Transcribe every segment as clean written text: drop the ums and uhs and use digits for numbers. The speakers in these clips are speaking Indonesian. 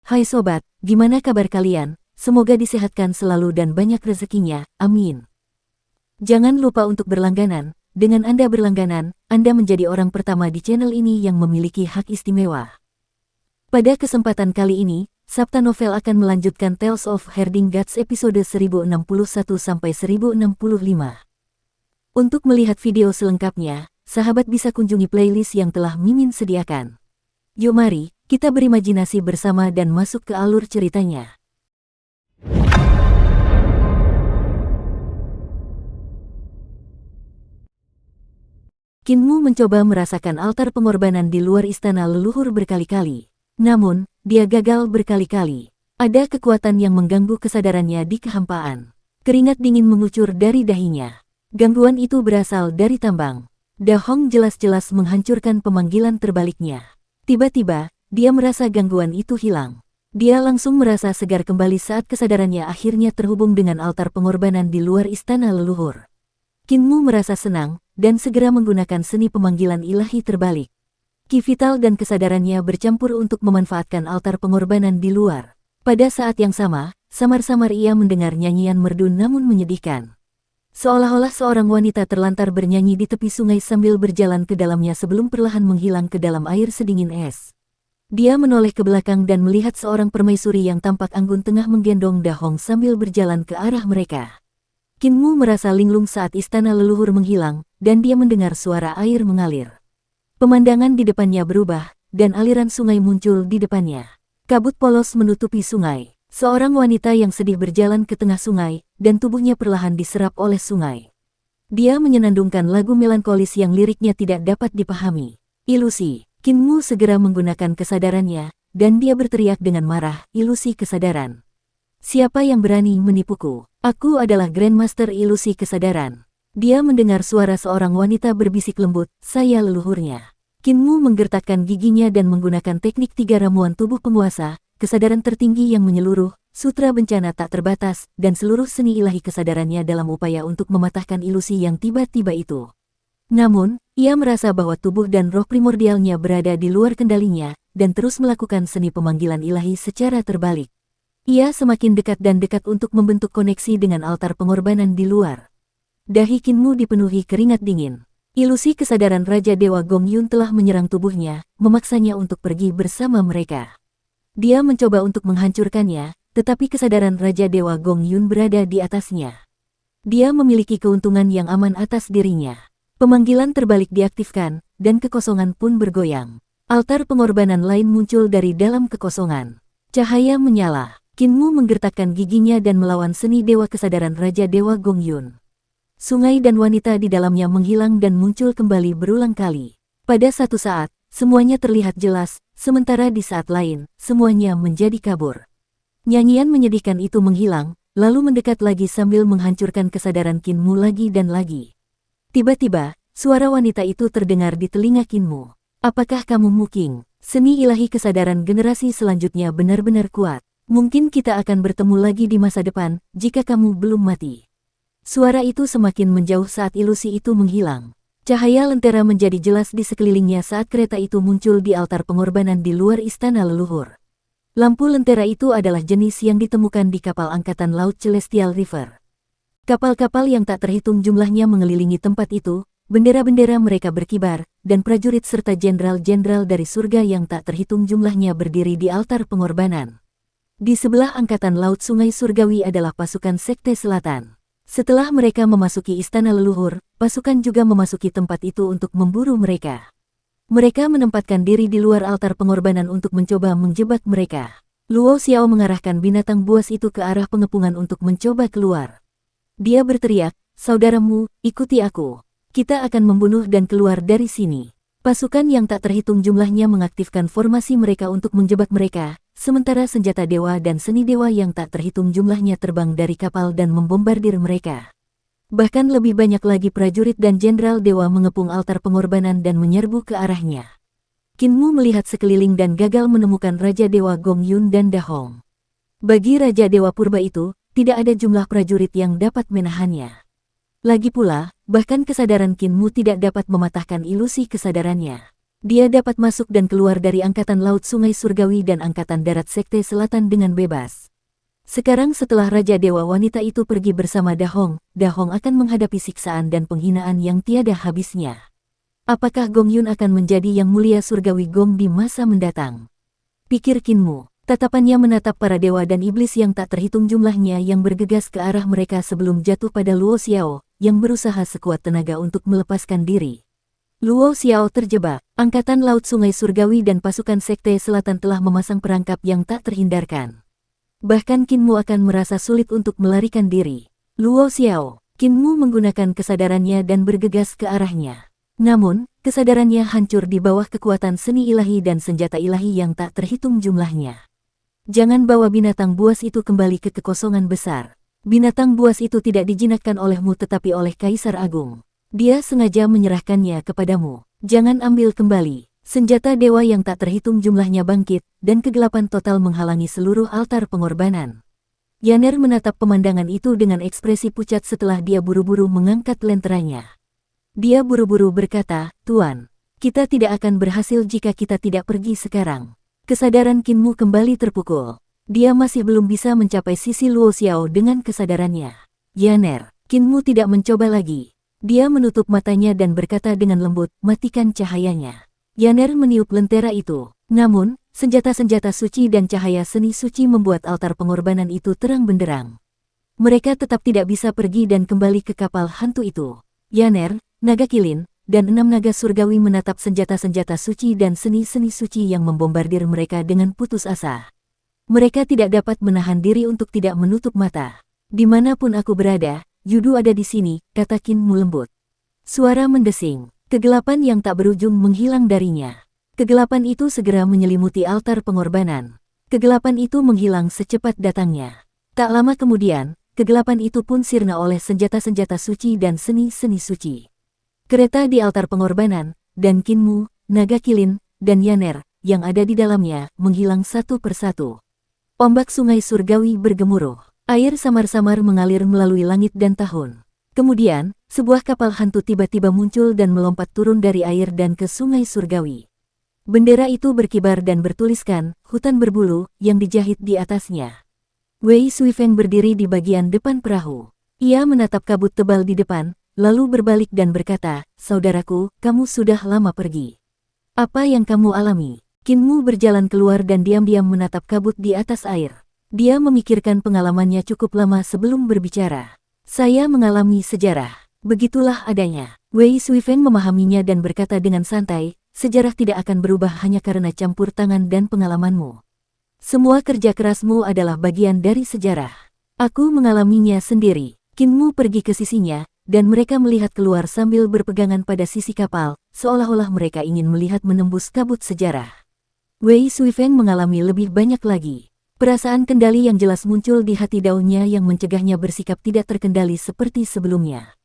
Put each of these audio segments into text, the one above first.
Hai sobat, gimana kabar kalian? Semoga disehatkan selalu dan banyak rezekinya, amin. Jangan lupa untuk berlangganan. Dengan Anda berlangganan, Anda menjadi orang pertama di channel ini yang memiliki hak istimewa. Pada kesempatan kali ini, Sabta Novel akan melanjutkan Tales of Herding Gods episode 1061-1065. Untuk melihat video selengkapnya, sahabat bisa kunjungi playlist yang telah Mimin sediakan. Yuk mari, kita berimajinasi bersama dan masuk ke alur ceritanya. Kinmu mencoba merasakan altar pengorbanan di luar istana leluhur berkali-kali. Namun, dia gagal berkali-kali. Ada kekuatan yang mengganggu kesadarannya di kehampaan. Keringat dingin mengucur dari dahinya. Gangguan itu berasal dari tambang. Da Hong jelas-jelas menghancurkan pemanggilan terbaliknya. Tiba-tiba, dia merasa gangguan itu hilang. Dia langsung merasa segar kembali saat kesadarannya akhirnya terhubung dengan altar pengorbanan di luar istana leluhur. Kinmu merasa senang, dan segera menggunakan seni pemanggilan ilahi terbalik. Ki vital dan kesadarannya bercampur untuk memanfaatkan altar pengorbanan di luar. Pada saat yang sama, samar-samar ia mendengar nyanyian merdu namun menyedihkan. Seolah-olah seorang wanita terlantar bernyanyi di tepi sungai sambil berjalan ke dalamnya sebelum perlahan menghilang ke dalam air sedingin es. Dia menoleh ke belakang dan melihat seorang permaisuri yang tampak anggun tengah menggendong Da Hong sambil berjalan ke arah mereka. Kinmu merasa linglung saat istana leluhur menghilang, dan dia mendengar suara air mengalir. Pemandangan di depannya berubah, dan aliran sungai muncul di depannya. Kabut polos menutupi sungai. Seorang wanita yang sedih berjalan ke tengah sungai, dan tubuhnya perlahan diserap oleh sungai. Dia menyenandungkan lagu melankolis yang liriknya tidak dapat dipahami. Ilusi. Kinmu segera menggunakan kesadarannya, dan dia berteriak dengan marah, ilusi kesadaran. Siapa yang berani menipuku? Aku adalah Grandmaster Ilusi Kesadaran. Dia mendengar suara seorang wanita berbisik lembut, saya leluhurnya. Kinmu menggertakkan giginya dan menggunakan teknik 3 ramuan tubuh penguasa, kesadaran tertinggi yang menyeluruh, sutra bencana tak terbatas, dan seluruh seni ilahi kesadarannya dalam upaya untuk mematahkan ilusi yang tiba-tiba itu. Namun, ia merasa bahwa tubuh dan roh primordialnya berada di luar kendalinya, dan terus melakukan seni pemanggilan ilahi secara terbalik. Ia semakin dekat dan dekat untuk membentuk koneksi dengan altar pengorbanan di luar. Dahi Kinmu dipenuhi keringat dingin. Ilusi kesadaran Raja Dewa Gong Yun telah menyerang tubuhnya, memaksanya untuk pergi bersama mereka. Dia mencoba untuk menghancurkannya, tetapi kesadaran Raja Dewa Gong Yun berada di atasnya. Dia memiliki keuntungan yang aman atas dirinya. Pemanggilan terbalik diaktifkan, dan kekosongan pun bergoyang. Altar pengorbanan lain muncul dari dalam kekosongan. Cahaya menyala. Kinmu menggertakkan giginya dan melawan seni dewa kesadaran Raja Dewa Gong Yun. Sungai dan wanita di dalamnya menghilang dan muncul kembali berulang kali. Pada satu saat, semuanya terlihat jelas, sementara di saat lain, semuanya menjadi kabur. Nyanyian menyedihkan itu menghilang, lalu mendekat lagi sambil menghancurkan kesadaran Kinmu lagi dan lagi. Tiba-tiba, suara wanita itu terdengar di telinga Kinmu. Apakah kamu muking? Seni ilahi kesadaran generasi selanjutnya benar-benar kuat. Mungkin kita akan bertemu lagi di masa depan, jika kamu belum mati. Suara itu semakin menjauh saat ilusi itu menghilang. Cahaya lentera menjadi jelas di sekelilingnya saat kereta itu muncul di altar pengorbanan di luar istana leluhur. Lampu lentera itu adalah jenis yang ditemukan di kapal angkatan laut Celestial River. Kapal-kapal yang tak terhitung jumlahnya mengelilingi tempat itu, bendera-bendera mereka berkibar, dan prajurit serta jenderal-jenderal dari surga yang tak terhitung jumlahnya berdiri di altar pengorbanan. Di sebelah angkatan laut Sungai Surgawi adalah pasukan Sekte Selatan. Setelah mereka memasuki istana leluhur, pasukan juga memasuki tempat itu untuk memburu mereka. Mereka menempatkan diri di luar altar pengorbanan untuk mencoba menjebak mereka. Luo Xiao mengarahkan binatang buas itu ke arah pengepungan untuk mencoba keluar. Dia berteriak, saudaramu, ikuti aku. Kita akan membunuh dan keluar dari sini. Pasukan yang tak terhitung jumlahnya mengaktifkan formasi mereka untuk menjebak mereka, sementara senjata dewa dan seni dewa yang tak terhitung jumlahnya terbang dari kapal dan membombardir mereka. Bahkan lebih banyak lagi prajurit dan jenderal dewa mengepung altar pengorbanan dan menyerbu ke arahnya. Kinmu melihat sekeliling dan gagal menemukan Raja Dewa Gong Yun dan Da Hong. Bagi Raja Dewa Purba itu, tidak ada jumlah prajurit yang dapat menahannya. Lagi pula, bahkan kesadaran Kinmu tidak dapat mematahkan ilusi kesadarannya. Dia dapat masuk dan keluar dari Angkatan Laut Sungai Surgawi dan Angkatan Darat Sekte Selatan dengan bebas. Sekarang setelah Raja Dewa Wanita itu pergi bersama Dahong akan menghadapi siksaan dan penghinaan yang tiada habisnya. Apakah Gong Yun akan menjadi yang mulia surgawi Gong di masa mendatang? Pikir Qin Mu. Tatapannya menatap para dewa dan iblis yang tak terhitung jumlahnya yang bergegas ke arah mereka sebelum jatuh pada Luo Xiao, yang berusaha sekuat tenaga untuk melepaskan diri. Luo Xiao terjebak. Angkatan Laut Sungai Surgawi dan pasukan Sekte Selatan telah memasang perangkap yang tak terhindarkan. Bahkan Qin Mu akan merasa sulit untuk melarikan diri. Luo Xiao. Qin Mu menggunakan kesadarannya dan bergegas ke arahnya. Namun, kesadarannya hancur di bawah kekuatan seni ilahi dan senjata ilahi yang tak terhitung jumlahnya. Jangan bawa binatang buas itu kembali ke kekosongan besar. Binatang buas itu tidak dijinakkan olehmu tetapi oleh Kaisar Agung. Dia sengaja menyerahkannya kepadamu. Jangan ambil kembali. Senjata dewa yang tak terhitung jumlahnya bangkit, dan kegelapan total menghalangi seluruh altar pengorbanan. Yaner menatap pemandangan itu dengan ekspresi pucat setelah dia buru-buru mengangkat lenteranya. Dia buru-buru berkata, "Tuan, kita tidak akan berhasil jika kita tidak pergi sekarang." Kesadaran Qin Mu kembali terpukul. Dia masih belum bisa mencapai sisi Luo Xiao dengan kesadarannya. Yaner. Qin Mu tidak mencoba lagi. Dia menutup matanya dan berkata dengan lembut, "Matikan cahayanya." Yaner meniup lentera itu. Namun, senjata-senjata suci dan cahaya seni suci membuat altar pengorbanan itu terang benderang. Mereka tetap tidak bisa pergi dan kembali ke kapal hantu itu. Yaner, naga kilin, dan 6 naga surgawi menatap senjata-senjata suci dan seni-seni suci yang membombardir mereka dengan putus asa. Mereka tidak dapat menahan diri untuk tidak menutup mata. "Dimanapun aku berada, Yudu ada di sini," kata Qin Mu lembut. Suara mendesing. Kegelapan yang tak berujung menghilang darinya. Kegelapan itu segera menyelimuti altar pengorbanan. Kegelapan itu menghilang secepat datangnya. Tak lama kemudian, kegelapan itu pun sirna oleh senjata-senjata suci dan seni-seni suci. Kereta di altar pengorbanan, dan Qin Mu, naga kilin, dan Yaner, yang ada di dalamnya, menghilang satu persatu. Ombak sungai surgawi bergemuruh. Air samar-samar mengalir melalui langit dan tahun. Kemudian, sebuah kapal hantu tiba-tiba muncul dan melompat turun dari air dan ke sungai surgawi. Bendera itu berkibar dan bertuliskan, "Hutan berbulu," yang dijahit di atasnya. Wei Suifeng berdiri di bagian depan perahu. Ia menatap kabut tebal di depan, lalu berbalik dan berkata, "Saudaraku, kamu sudah lama pergi. Apa yang kamu alami?" Qin Mu berjalan keluar dan diam-diam menatap kabut di atas air. Dia memikirkan pengalamannya cukup lama sebelum berbicara. "Saya mengalami sejarah. Begitulah adanya." Wei Suifeng memahaminya dan berkata dengan santai, "Sejarah tidak akan berubah hanya karena campur tangan dan pengalamanmu. Semua kerja kerasmu adalah bagian dari sejarah. Aku mengalaminya sendiri." Qin Mu pergi ke sisinya, dan mereka melihat keluar sambil berpegangan pada sisi kapal, seolah-olah mereka ingin melihat menembus kabut sejarah. Wei Suifeng mengalami lebih banyak lagi. Perasaan kendali yang jelas muncul di hati daunnya yang mencegahnya bersikap tidak terkendali seperti sebelumnya.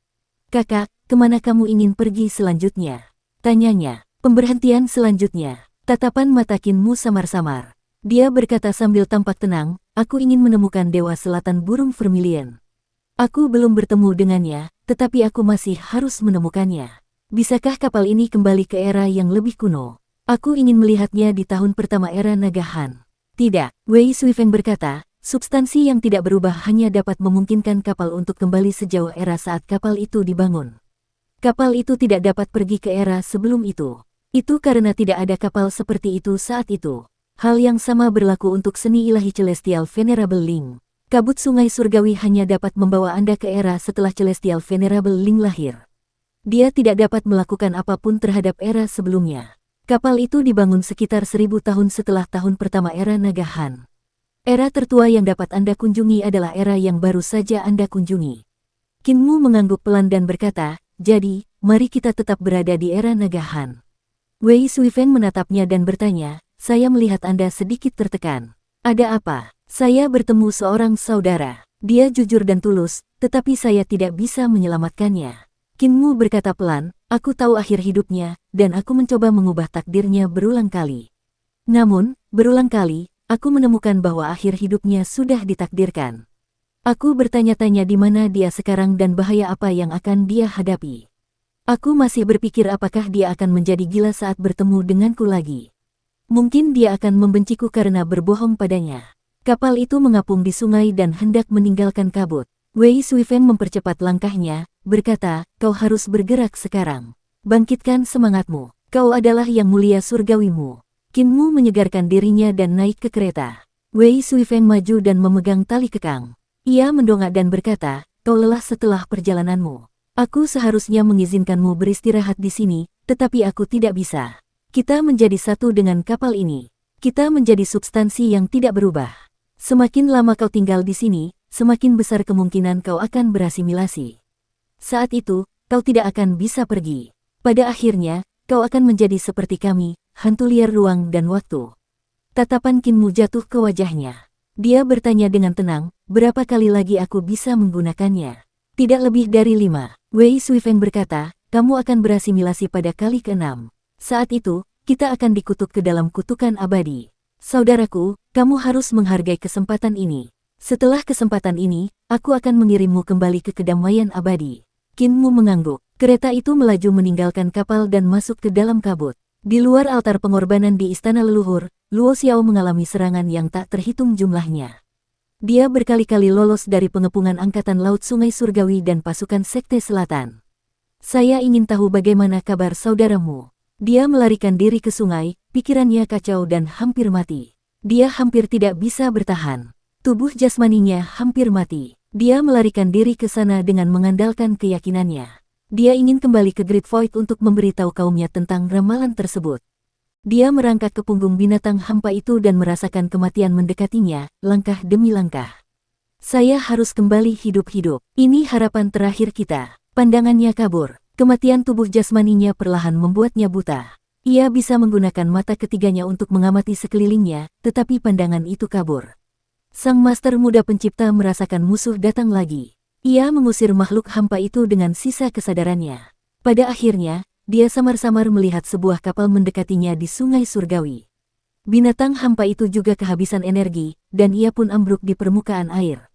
"Kakak, kemana kamu ingin pergi selanjutnya?" tanyanya. "Pemberhentian selanjutnya." Tatapan mata Qin Mu samar-samar. Dia berkata sambil tampak tenang, "Aku ingin menemukan Dewa Selatan Burung Vermilion. Aku belum bertemu dengannya, tetapi aku masih harus menemukannya. Bisakah kapal ini kembali ke era yang lebih kuno? Aku ingin melihatnya di tahun pertama era Naga Han." "Tidak," Wei Suifeng berkata, "substansi yang tidak berubah hanya dapat memungkinkan kapal untuk kembali sejauh era saat kapal itu dibangun. Kapal itu tidak dapat pergi ke era sebelum itu. Itu karena tidak ada kapal seperti itu saat itu. Hal yang sama berlaku untuk seni ilahi Celestial Venerable Ling. Kabut sungai surgawi hanya dapat membawa Anda ke era setelah Celestial Venerable Ling lahir. Dia tidak dapat melakukan apapun terhadap era sebelumnya. Kapal itu dibangun sekitar 1000 tahun setelah tahun pertama era Naga Han. Era tertua yang dapat Anda kunjungi adalah era yang baru saja Anda kunjungi." Qin Mu mengangguk pelan dan berkata, "Jadi, mari kita tetap berada di era Naga Han." Wei Suifeng menatapnya dan bertanya, "Saya melihat Anda sedikit tertekan. Ada apa?" "Saya bertemu seorang saudara. Dia jujur dan tulus, tetapi saya tidak bisa menyelamatkannya." Qin Mu berkata pelan, "Aku tahu akhir hidupnya, dan aku mencoba mengubah takdirnya berulang kali. Namun, berulang kali, aku menemukan bahwa akhir hidupnya sudah ditakdirkan. Aku bertanya-tanya di mana dia sekarang dan bahaya apa yang akan dia hadapi. Aku masih berpikir apakah dia akan menjadi gila saat bertemu denganku lagi. Mungkin dia akan membenciku karena berbohong padanya. Kapal itu mengapung di sungai dan hendak meninggalkan kabut. Wei Suifeng mempercepat langkahnya, berkata, kau harus bergerak sekarang. Bangkitkan semangatmu. Kau adalah yang mulia surgawimu. Qinmu menyegarkan dirinya dan naik ke kereta. Wei Suifeng maju dan memegang tali kekang. Ia mendongak dan berkata, kau lelah setelah perjalananmu. Aku seharusnya mengizinkanmu beristirahat di sini, tetapi aku tidak bisa. Kita menjadi satu dengan kapal ini. Kita menjadi substansi yang tidak berubah. Semakin lama kau tinggal di sini, semakin besar kemungkinan kau akan berasimilasi. Saat itu, kau tidak akan bisa pergi. Pada akhirnya, kau akan menjadi seperti kami, hantu liar ruang dan waktu. Tatapan Qinmu jatuh ke wajahnya. Dia bertanya dengan tenang, berapa kali lagi aku bisa menggunakannya? Tidak lebih dari 5. Wei Suifeng berkata, kamu akan berasimilasi pada kali ke-6. Saat itu, kita akan dikutuk ke dalam kutukan abadi. Saudaraku, kamu harus menghargai kesempatan ini. Setelah kesempatan ini, aku akan mengirimmu kembali ke kedamaian abadi. Qinmu mengangguk. Kereta itu melaju meninggalkan kapal dan masuk ke dalam kabut. Di luar altar pengorbanan di Istana Leluhur, Luo Xiao mengalami serangan yang tak terhitung jumlahnya. Dia berkali-kali lolos dari pengepungan Angkatan Laut Sungai Surgawi dan pasukan Sekte Selatan. Saya ingin tahu bagaimana kabar saudaramu. Dia melarikan diri ke sungai, pikirannya kacau dan hampir mati. Dia hampir tidak bisa bertahan. Tubuh jasmaninya hampir mati. Dia melarikan diri ke sana dengan mengandalkan keyakinannya. Dia ingin kembali ke Great Void untuk memberitahu kaumnya tentang ramalan tersebut. Dia merangkak ke punggung binatang hampa itu dan merasakan kematian mendekatinya, langkah demi langkah. Saya harus kembali hidup-hidup. Ini harapan terakhir kita. Pandangannya kabur. Kematian tubuh jasmaninya perlahan membuatnya buta. Ia bisa menggunakan mata ketiganya untuk mengamati sekelilingnya, tetapi pandangan itu kabur. Sang master muda pencipta merasakan musuh datang lagi. Ia mengusir makhluk hampa itu dengan sisa kesadarannya. Pada akhirnya, dia samar-samar melihat sebuah kapal mendekatinya di Sungai Surgawi. Binatang hampa itu juga kehabisan energi, dan ia pun ambruk di permukaan air.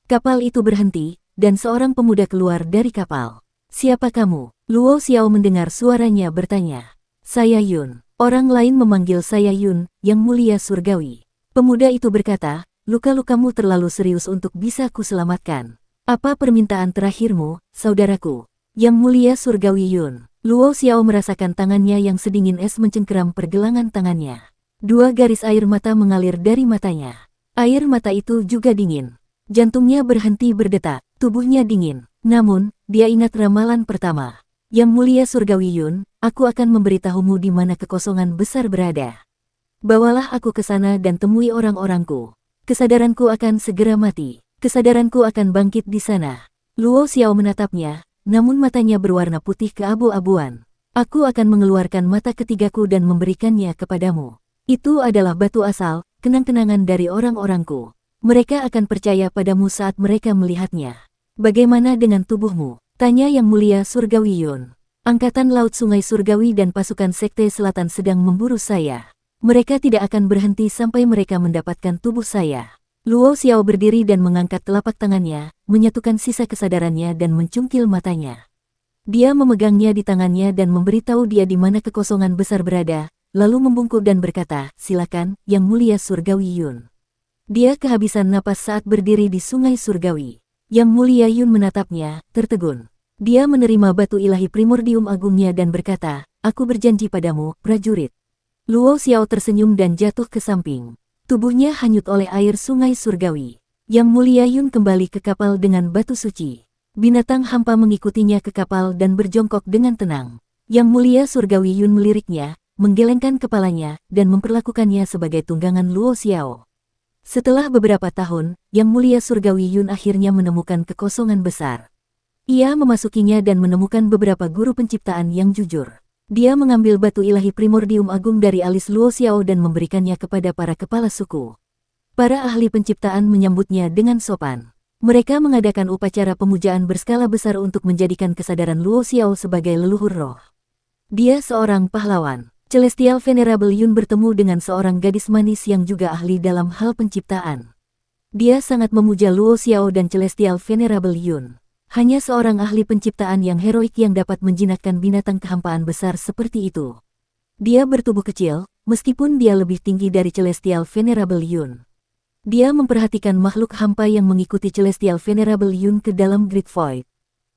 Kapal itu berhenti, dan seorang pemuda keluar dari kapal. Siapa kamu? Luo Xiao mendengar suaranya bertanya. Saya Yun. Orang lain memanggil saya Yun, yang mulia surgawi. Pemuda itu berkata, luka-lukamu terlalu serius untuk bisa kuselamatkan. Apa permintaan terakhirmu, saudaraku? Yang mulia surgawi Yun. Luo Xiao merasakan tangannya yang sedingin es mencengkeram pergelangan tangannya. 2 garis air mata mengalir dari matanya. Air mata itu juga dingin. Jantungnya berhenti berdetak, tubuhnya dingin. Namun, dia ingat ramalan pertama. Yang mulia surgawi Yun, aku akan memberitahumu di mana kekosongan besar berada. Bawalah aku ke sana dan temui orang-orangku. Kesadaranku akan segera mati. Kesadaranku akan bangkit di sana. Luo Xiao menatapnya, namun matanya berwarna putih keabu-abuan. Aku akan mengeluarkan mata ketigaku dan memberikannya kepadamu. Itu adalah batu asal, kenang-kenangan dari orang-orangku. Mereka akan percaya padamu saat mereka melihatnya. Bagaimana dengan tubuhmu? Tanya yang mulia surgawi Yun. Angkatan Laut Sungai Surgawi dan pasukan Sekte Selatan sedang memburu saya. Mereka tidak akan berhenti sampai mereka mendapatkan tubuh saya. Luo Xiao berdiri dan mengangkat telapak tangannya, menyatukan sisa kesadarannya dan mencungkil matanya. Dia memegangnya di tangannya dan memberitahu dia di mana kekosongan besar berada, lalu membungkuk dan berkata, silakan, yang mulia surgawi Yun. Dia kehabisan napas saat berdiri di Sungai Surgawi. Yang mulia Yun menatapnya, tertegun. Dia menerima batu ilahi primordium agungnya dan berkata, aku berjanji padamu, prajurit. Luo Xiao tersenyum dan jatuh ke samping. Tubuhnya hanyut oleh air Sungai Surgawi. Yang mulia Yun kembali ke kapal dengan batu suci. Binatang hampa mengikutinya ke kapal dan berjongkok dengan tenang. Yang mulia surgawi Yun meliriknya, menggelengkan kepalanya, dan memperlakukannya sebagai tunggangan Luo Xiao. Setelah beberapa tahun, Yang mulia surgawi Yun akhirnya menemukan kekosongan besar. Ia memasukinya dan menemukan beberapa guru penciptaan yang jujur. Dia mengambil batu ilahi primordium agung dari alis Luo Xiao dan memberikannya kepada para kepala suku. Para ahli penciptaan menyambutnya dengan sopan. Mereka mengadakan upacara pemujaan berskala besar untuk menjadikan kesadaran Luo Xiao sebagai leluhur roh. Dia seorang pahlawan. Celestial Venerable Yun bertemu dengan seorang gadis manis yang juga ahli dalam hal penciptaan. Dia sangat memuja Luo Xiao dan Celestial Venerable Yun. Hanya seorang ahli penciptaan yang heroik yang dapat menjinakkan binatang kehampaan besar seperti itu. Dia bertubuh kecil, meskipun dia lebih tinggi dari Celestial Venerable Yun. Dia memperhatikan makhluk hampa yang mengikuti Celestial Venerable Yun ke dalam Great Void.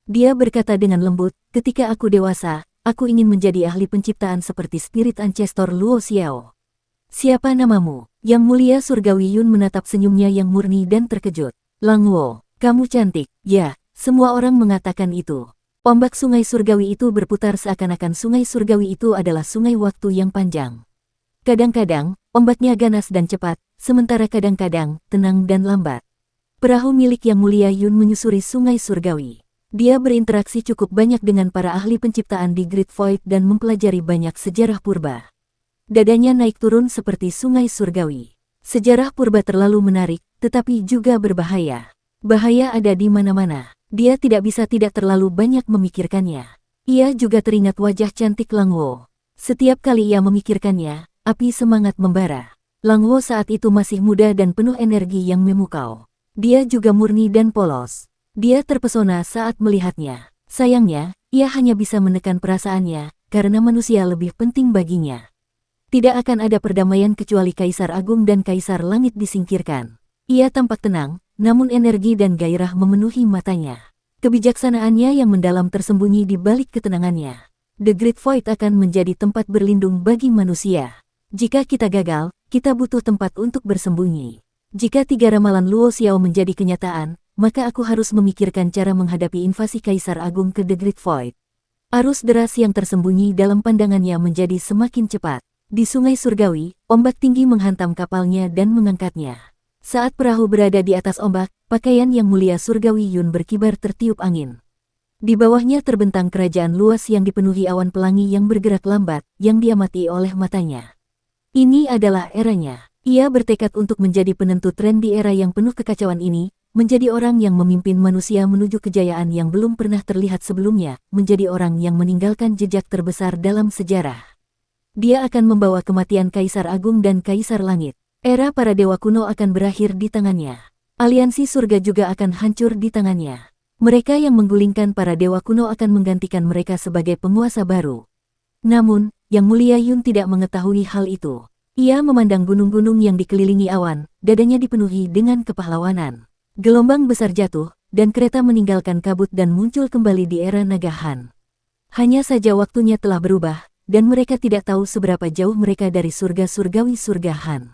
Dia berkata dengan lembut, ketika aku dewasa, aku ingin menjadi ahli penciptaan seperti Spirit Ancestor Luo Xiao. Siapa namamu? Yang mulia surgawi Yun menatap senyumnya yang murni dan terkejut. Langwo, kamu cantik. Ya, semua orang mengatakan itu. Ombak sungai surgawi itu berputar seakan-akan sungai surgawi itu adalah sungai waktu yang panjang. Kadang-kadang, ombaknya ganas dan cepat, sementara kadang-kadang, tenang dan lambat. Perahu milik Yang Mulia Yun menyusuri sungai surgawi. Dia berinteraksi cukup banyak dengan para ahli penciptaan di Great Void dan mempelajari banyak sejarah purba. Dadanya naik turun seperti sungai surgawi. Sejarah purba terlalu menarik, tetapi juga berbahaya. Bahaya ada di mana-mana. Dia tidak bisa tidak terlalu banyak memikirkannya. Ia juga teringat wajah cantik Langwo. Setiap kali ia memikirkannya, api semangat membara. Langwo saat itu masih muda dan penuh energi yang memukau. Dia juga murni dan polos. Dia terpesona saat melihatnya. Sayangnya, ia hanya bisa menekan perasaannya, karena manusia lebih penting baginya. Tidak akan ada perdamaian kecuali Kaisar Agung dan Kaisar Langit disingkirkan. Ia tampak tenang, namun energi dan gairah memenuhi matanya. Kebijaksanaannya yang mendalam tersembunyi di balik ketenangannya. The Great Void akan menjadi tempat berlindung bagi manusia. Jika kita gagal, kita butuh tempat untuk bersembunyi. Jika 3 ramalan Luo Xiao menjadi kenyataan, maka aku harus memikirkan cara menghadapi invasi Kaisar Agung ke The Great Void. Arus deras yang tersembunyi dalam pandangannya menjadi semakin cepat. Di sungai surgawi, ombak tinggi menghantam kapalnya dan mengangkatnya. Saat perahu berada di atas ombak, pakaian Yang Mulia Surgawi Yun berkibar tertiup angin. Di bawahnya terbentang kerajaan luas yang dipenuhi awan pelangi yang bergerak lambat, yang diamati oleh matanya. Ini adalah eranya. Ia bertekad untuk menjadi penentu tren di era yang penuh kekacauan ini, menjadi orang yang memimpin manusia menuju kejayaan yang belum pernah terlihat sebelumnya, menjadi orang yang meninggalkan jejak terbesar dalam sejarah. Dia akan membawa kematian Kaisar Agung dan Kaisar Langit. Era para dewa kuno akan berakhir di tangannya. Aliansi surga juga akan hancur di tangannya. Mereka yang menggulingkan para dewa kuno akan menggantikan mereka sebagai penguasa baru. Namun, Yang Mulia Yun tidak mengetahui hal itu. Ia memandang gunung-gunung yang dikelilingi awan, dadanya dipenuhi dengan kepahlawanan. Gelombang besar jatuh, dan kereta meninggalkan kabut dan muncul kembali di era Naga Han. Hanya saja waktunya telah berubah, dan mereka tidak tahu seberapa jauh mereka dari surga surgawi surga Han.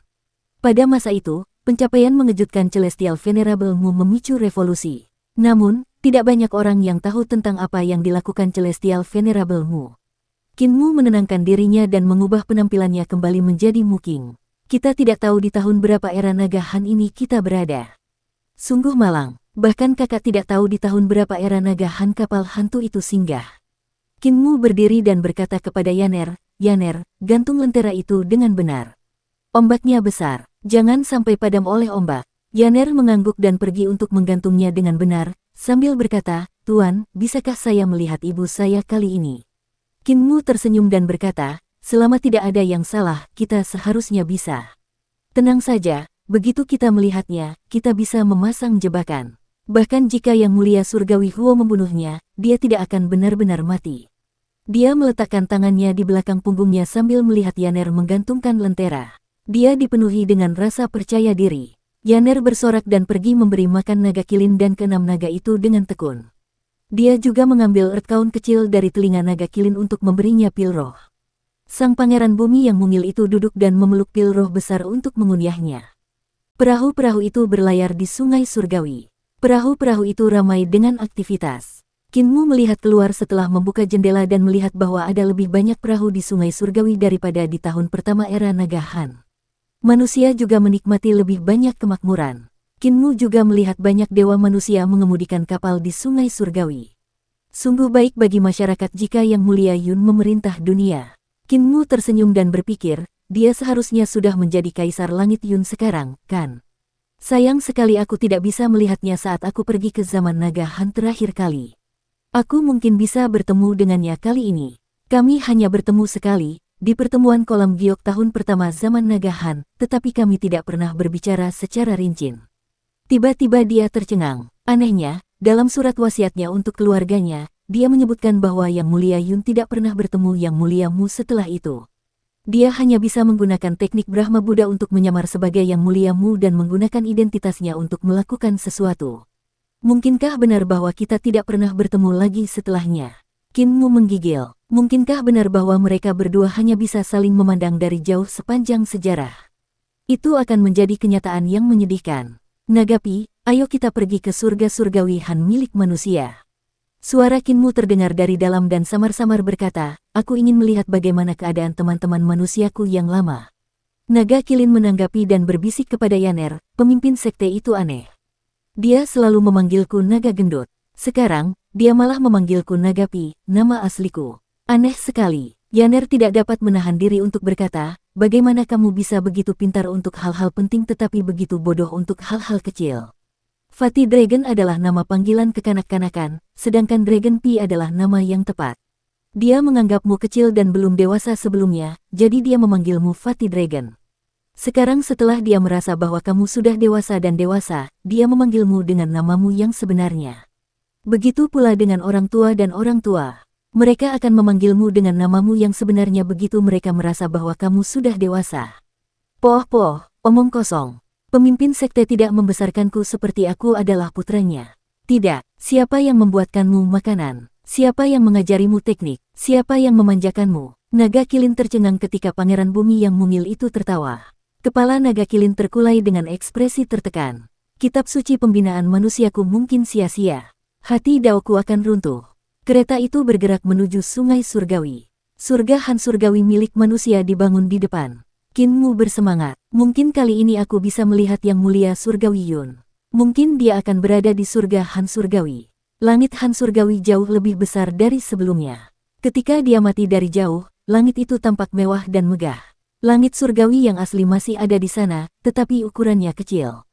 Pada masa itu, pencapaian mengejutkan Celestial Venerable Mu memicu revolusi. Namun, tidak banyak orang yang tahu tentang apa yang dilakukan Celestial Venerable Mu. Qin Mu menenangkan dirinya dan mengubah penampilannya kembali menjadi Mu King. Kita tidak tahu di tahun berapa era Naga Han ini kita berada. Sungguh malang, bahkan kakak tidak tahu di tahun berapa era Naga Han kapal hantu itu singgah. Qin Mu berdiri dan berkata kepada Yaner, "Yaner, gantung lentera itu dengan benar. Ombaknya besar, jangan sampai padam oleh ombak." Yaner mengangguk dan pergi untuk menggantungnya dengan benar, sambil berkata, "Tuan, bisakah saya melihat ibu saya kali ini?" Qin Mu tersenyum dan berkata, "Selama tidak ada yang salah, kita seharusnya bisa. Tenang saja, begitu kita melihatnya, kita bisa memasang jebakan. Bahkan jika Yang Mulia Surgawi Huo membunuhnya, dia tidak akan benar-benar mati." Dia meletakkan tangannya di belakang punggungnya sambil melihat Yaner menggantungkan lentera. Dia dipenuhi dengan rasa percaya diri. Yaner bersorak dan pergi memberi makan naga kilin dan keenam naga itu dengan tekun. Dia juga mengambil earthkaun kecil dari telinga naga kilin untuk memberinya pil roh. Sang pangeran bumi yang mungil itu duduk dan memeluk pil roh besar untuk mengunyahnya. Perahu-perahu itu berlayar di sungai surgawi. Perahu-perahu itu ramai dengan aktivitas. Qin Mu melihat keluar setelah membuka jendela dan melihat bahwa ada lebih banyak perahu di sungai surgawi daripada di tahun pertama era Naga Han. Manusia juga menikmati lebih banyak kemakmuran. Qin Mu juga melihat banyak dewa manusia mengemudikan kapal di sungai surgawi. Sungguh baik bagi masyarakat jika Yang Mulia Yun memerintah dunia. Qin Mu tersenyum dan berpikir, dia seharusnya sudah menjadi Kaisar Langit Yun sekarang, kan? Sayang sekali aku tidak bisa melihatnya saat aku pergi ke zaman Naga Han terakhir kali. Aku mungkin bisa bertemu dengannya kali ini. Kami hanya bertemu sekali, di pertemuan kolam giok tahun pertama zaman Naga Han, tetapi kami tidak pernah berbicara secara rinci. Tiba-tiba dia tercengang. Anehnya, dalam surat wasiatnya untuk keluarganya, dia menyebutkan bahwa Yang Mulia Yun tidak pernah bertemu Yang Mulia Mu setelah itu. Dia hanya bisa menggunakan teknik Brahma Buddha untuk menyamar sebagai Yang Mulia Mu dan menggunakan identitasnya untuk melakukan sesuatu. Mungkinkah benar bahwa kita tidak pernah bertemu lagi setelahnya? Qin Mu menggigil. Mungkinkah benar bahwa mereka berdua hanya bisa saling memandang dari jauh sepanjang sejarah? Itu akan menjadi kenyataan yang menyedihkan. Nagapi, ayo kita pergi ke surga surgawi Han milik manusia. Suara Qin Mu terdengar dari dalam dan samar-samar berkata, aku ingin melihat bagaimana keadaan teman-teman manusiaku yang lama. Naga Kilin menanggapi dan berbisik kepada Yaner, pemimpin sekte itu aneh. Dia selalu memanggilku naga gendut. Sekarang, dia malah memanggilku Nagapi, nama asliku. Aneh sekali. Yaner tidak dapat menahan diri untuk berkata, bagaimana kamu bisa begitu pintar untuk hal-hal penting tetapi begitu bodoh untuk hal-hal kecil. Fatih Dragon adalah nama panggilan kekanak-kanakan, sedangkan Dragon P adalah nama yang tepat. Dia menganggapmu kecil dan belum dewasa sebelumnya, jadi dia memanggilmu Fatih Dragon. Sekarang setelah dia merasa bahwa kamu sudah dewasa dan dewasa, dia memanggilmu dengan namamu yang sebenarnya. Begitu pula dengan orang tua dan orang tua. Mereka akan memanggilmu dengan namamu yang sebenarnya begitu mereka merasa bahwa kamu sudah dewasa. Poh-poh, omong kosong. Pemimpin sekte tidak membesarkanku seperti aku adalah putranya. Tidak, siapa yang membuatkanmu makanan? Siapa yang mengajarimu teknik? Siapa yang memanjakanmu? Naga Kilin tercengang ketika Pangeran Bumi yang mungil itu tertawa. Kepala Naga Kilin terkulai dengan ekspresi tertekan. Kitab suci pembinaan manusiaku mungkin sia-sia. Hati Daoku akan runtuh. Kereta itu bergerak menuju sungai surgawi. Surga Han surgawi milik manusia dibangun di depan. Qin Mu bersemangat. Mungkin kali ini aku bisa melihat Yang Mulia Surgawi Yun. Mungkin dia akan berada di surga Han surgawi. Langit Han surgawi jauh lebih besar dari sebelumnya. Ketika dia mati dari jauh, langit itu tampak mewah dan megah. Langit surgawi yang asli masih ada di sana, tetapi ukurannya kecil.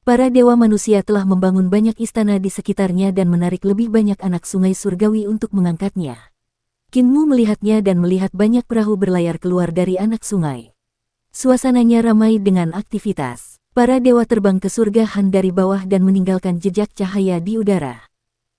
Para dewa manusia telah membangun banyak istana di sekitarnya dan menarik lebih banyak anak sungai surgawi untuk mengangkatnya. Qin Mu melihatnya dan melihat banyak perahu berlayar keluar dari anak sungai. Suasananya ramai dengan aktivitas. Para dewa terbang ke surga Han dari bawah dan meninggalkan jejak cahaya di udara.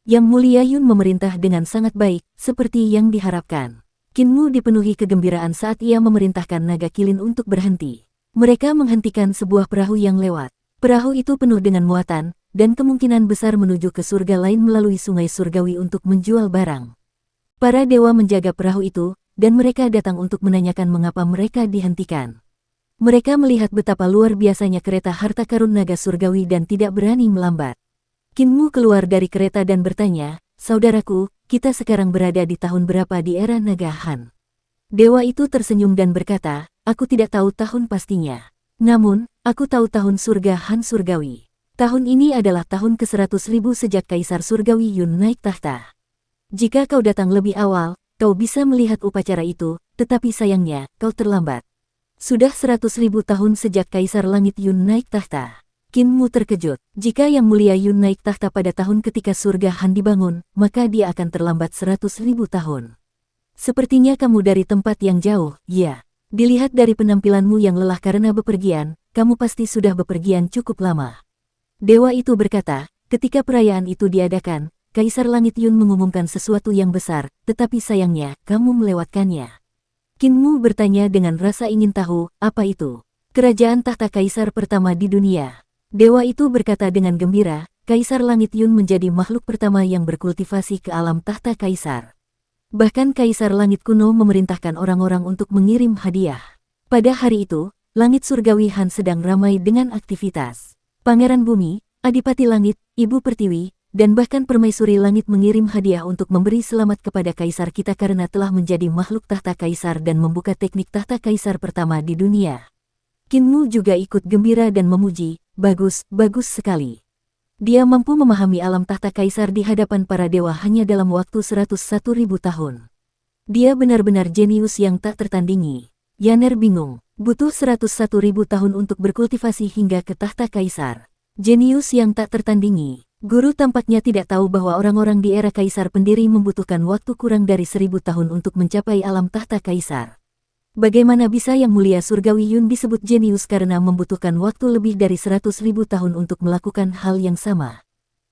Yang Mulia Yun memerintah dengan sangat baik, seperti yang diharapkan. Qin Mu dipenuhi kegembiraan saat ia memerintahkan Naga Kilin untuk berhenti. Mereka menghentikan sebuah perahu yang lewat. Perahu itu penuh dengan muatan, dan kemungkinan besar menuju ke surga lain melalui sungai surgawi untuk menjual barang. Para dewa menjaga perahu itu, dan mereka datang untuk menanyakan mengapa mereka dihentikan. Mereka melihat betapa luar biasanya kereta harta karun naga surgawi dan tidak berani melambat. Qin Mu keluar dari kereta dan bertanya, saudaraku, kita sekarang berada di tahun berapa di era naga Han? Dewa itu tersenyum dan berkata, aku tidak tahu tahun pastinya. Namun, aku tahu tahun surga Han surgawi. Tahun ini adalah tahun ke-100.000 sejak Kaisar Surgawi Yun naik tahta. Jika kau datang lebih awal, kau bisa melihat upacara itu, tetapi sayangnya, kau terlambat. Sudah 100.000 tahun sejak Kaisar Langit Yun naik tahta. Qin Mu terkejut. Jika Yang Mulia Yun naik tahta pada tahun ketika surga Han dibangun, maka dia akan terlambat 100.000 tahun. Sepertinya kamu dari tempat yang jauh, ya. Dilihat dari penampilanmu yang lelah karena bepergian, kamu pasti sudah bepergian cukup lama. Dewa itu berkata, ketika perayaan itu diadakan, Kaisar Langit Yun mengumumkan sesuatu yang besar, tetapi sayangnya, kamu melewatkannya. Qin Mu bertanya dengan rasa ingin tahu, apa itu? Kerajaan tahta Kaisar pertama di dunia. Dewa itu berkata dengan gembira, Kaisar Langit Yun menjadi makhluk pertama yang berkultivasi ke alam tahta Kaisar. Bahkan Kaisar Langit kuno memerintahkan orang-orang untuk mengirim hadiah. Pada hari itu, langit surgawi Han sedang ramai dengan aktivitas. Pangeran Bumi, Adipati Langit, Ibu Pertiwi, dan bahkan Permaisuri Langit mengirim hadiah untuk memberi selamat kepada Kaisar kita karena telah menjadi makhluk tahta Kaisar dan membuka teknik tahta Kaisar pertama di dunia. Qin Mu juga ikut gembira dan memuji, bagus, bagus sekali. Dia mampu memahami alam tahta Kaisar di hadapan para dewa hanya dalam waktu 101.000 tahun. Dia benar-benar jenius yang tak tertandingi. Yaner bingung, butuh 101.000 tahun untuk berkultivasi hingga ke tahta Kaisar. Jenius yang tak tertandingi. Guru tampaknya tidak tahu bahwa orang-orang di era Kaisar pendiri membutuhkan waktu kurang dari 1.000 tahun untuk mencapai alam tahta Kaisar. Bagaimana bisa Yang Mulia Surgawi Yun disebut jenius karena membutuhkan waktu lebih dari 100.000 tahun untuk melakukan hal yang sama?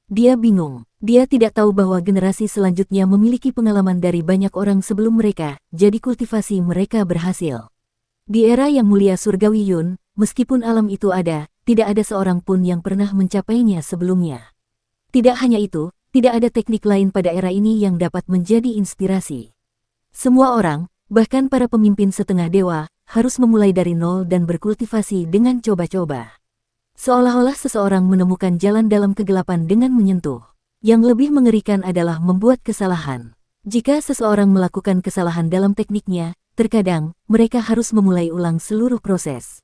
Dia bingung. Dia tidak tahu bahwa generasi selanjutnya memiliki pengalaman dari banyak orang sebelum mereka, jadi kultivasi mereka berhasil. Di era yang mulia surgawi Yun, meskipun alam itu ada, tidak ada seorang pun yang pernah mencapainya sebelumnya. Tidak hanya itu, tidak ada teknik lain pada era ini yang dapat menjadi inspirasi. Semua orang, bahkan para pemimpin setengah dewa, harus memulai dari nol dan berkultivasi dengan coba-coba. Seolah-olah seseorang menemukan jalan dalam kegelapan dengan menyentuh. Yang lebih mengerikan adalah membuat kesalahan. Jika seseorang melakukan kesalahan dalam tekniknya, terkadang mereka harus memulai ulang seluruh proses.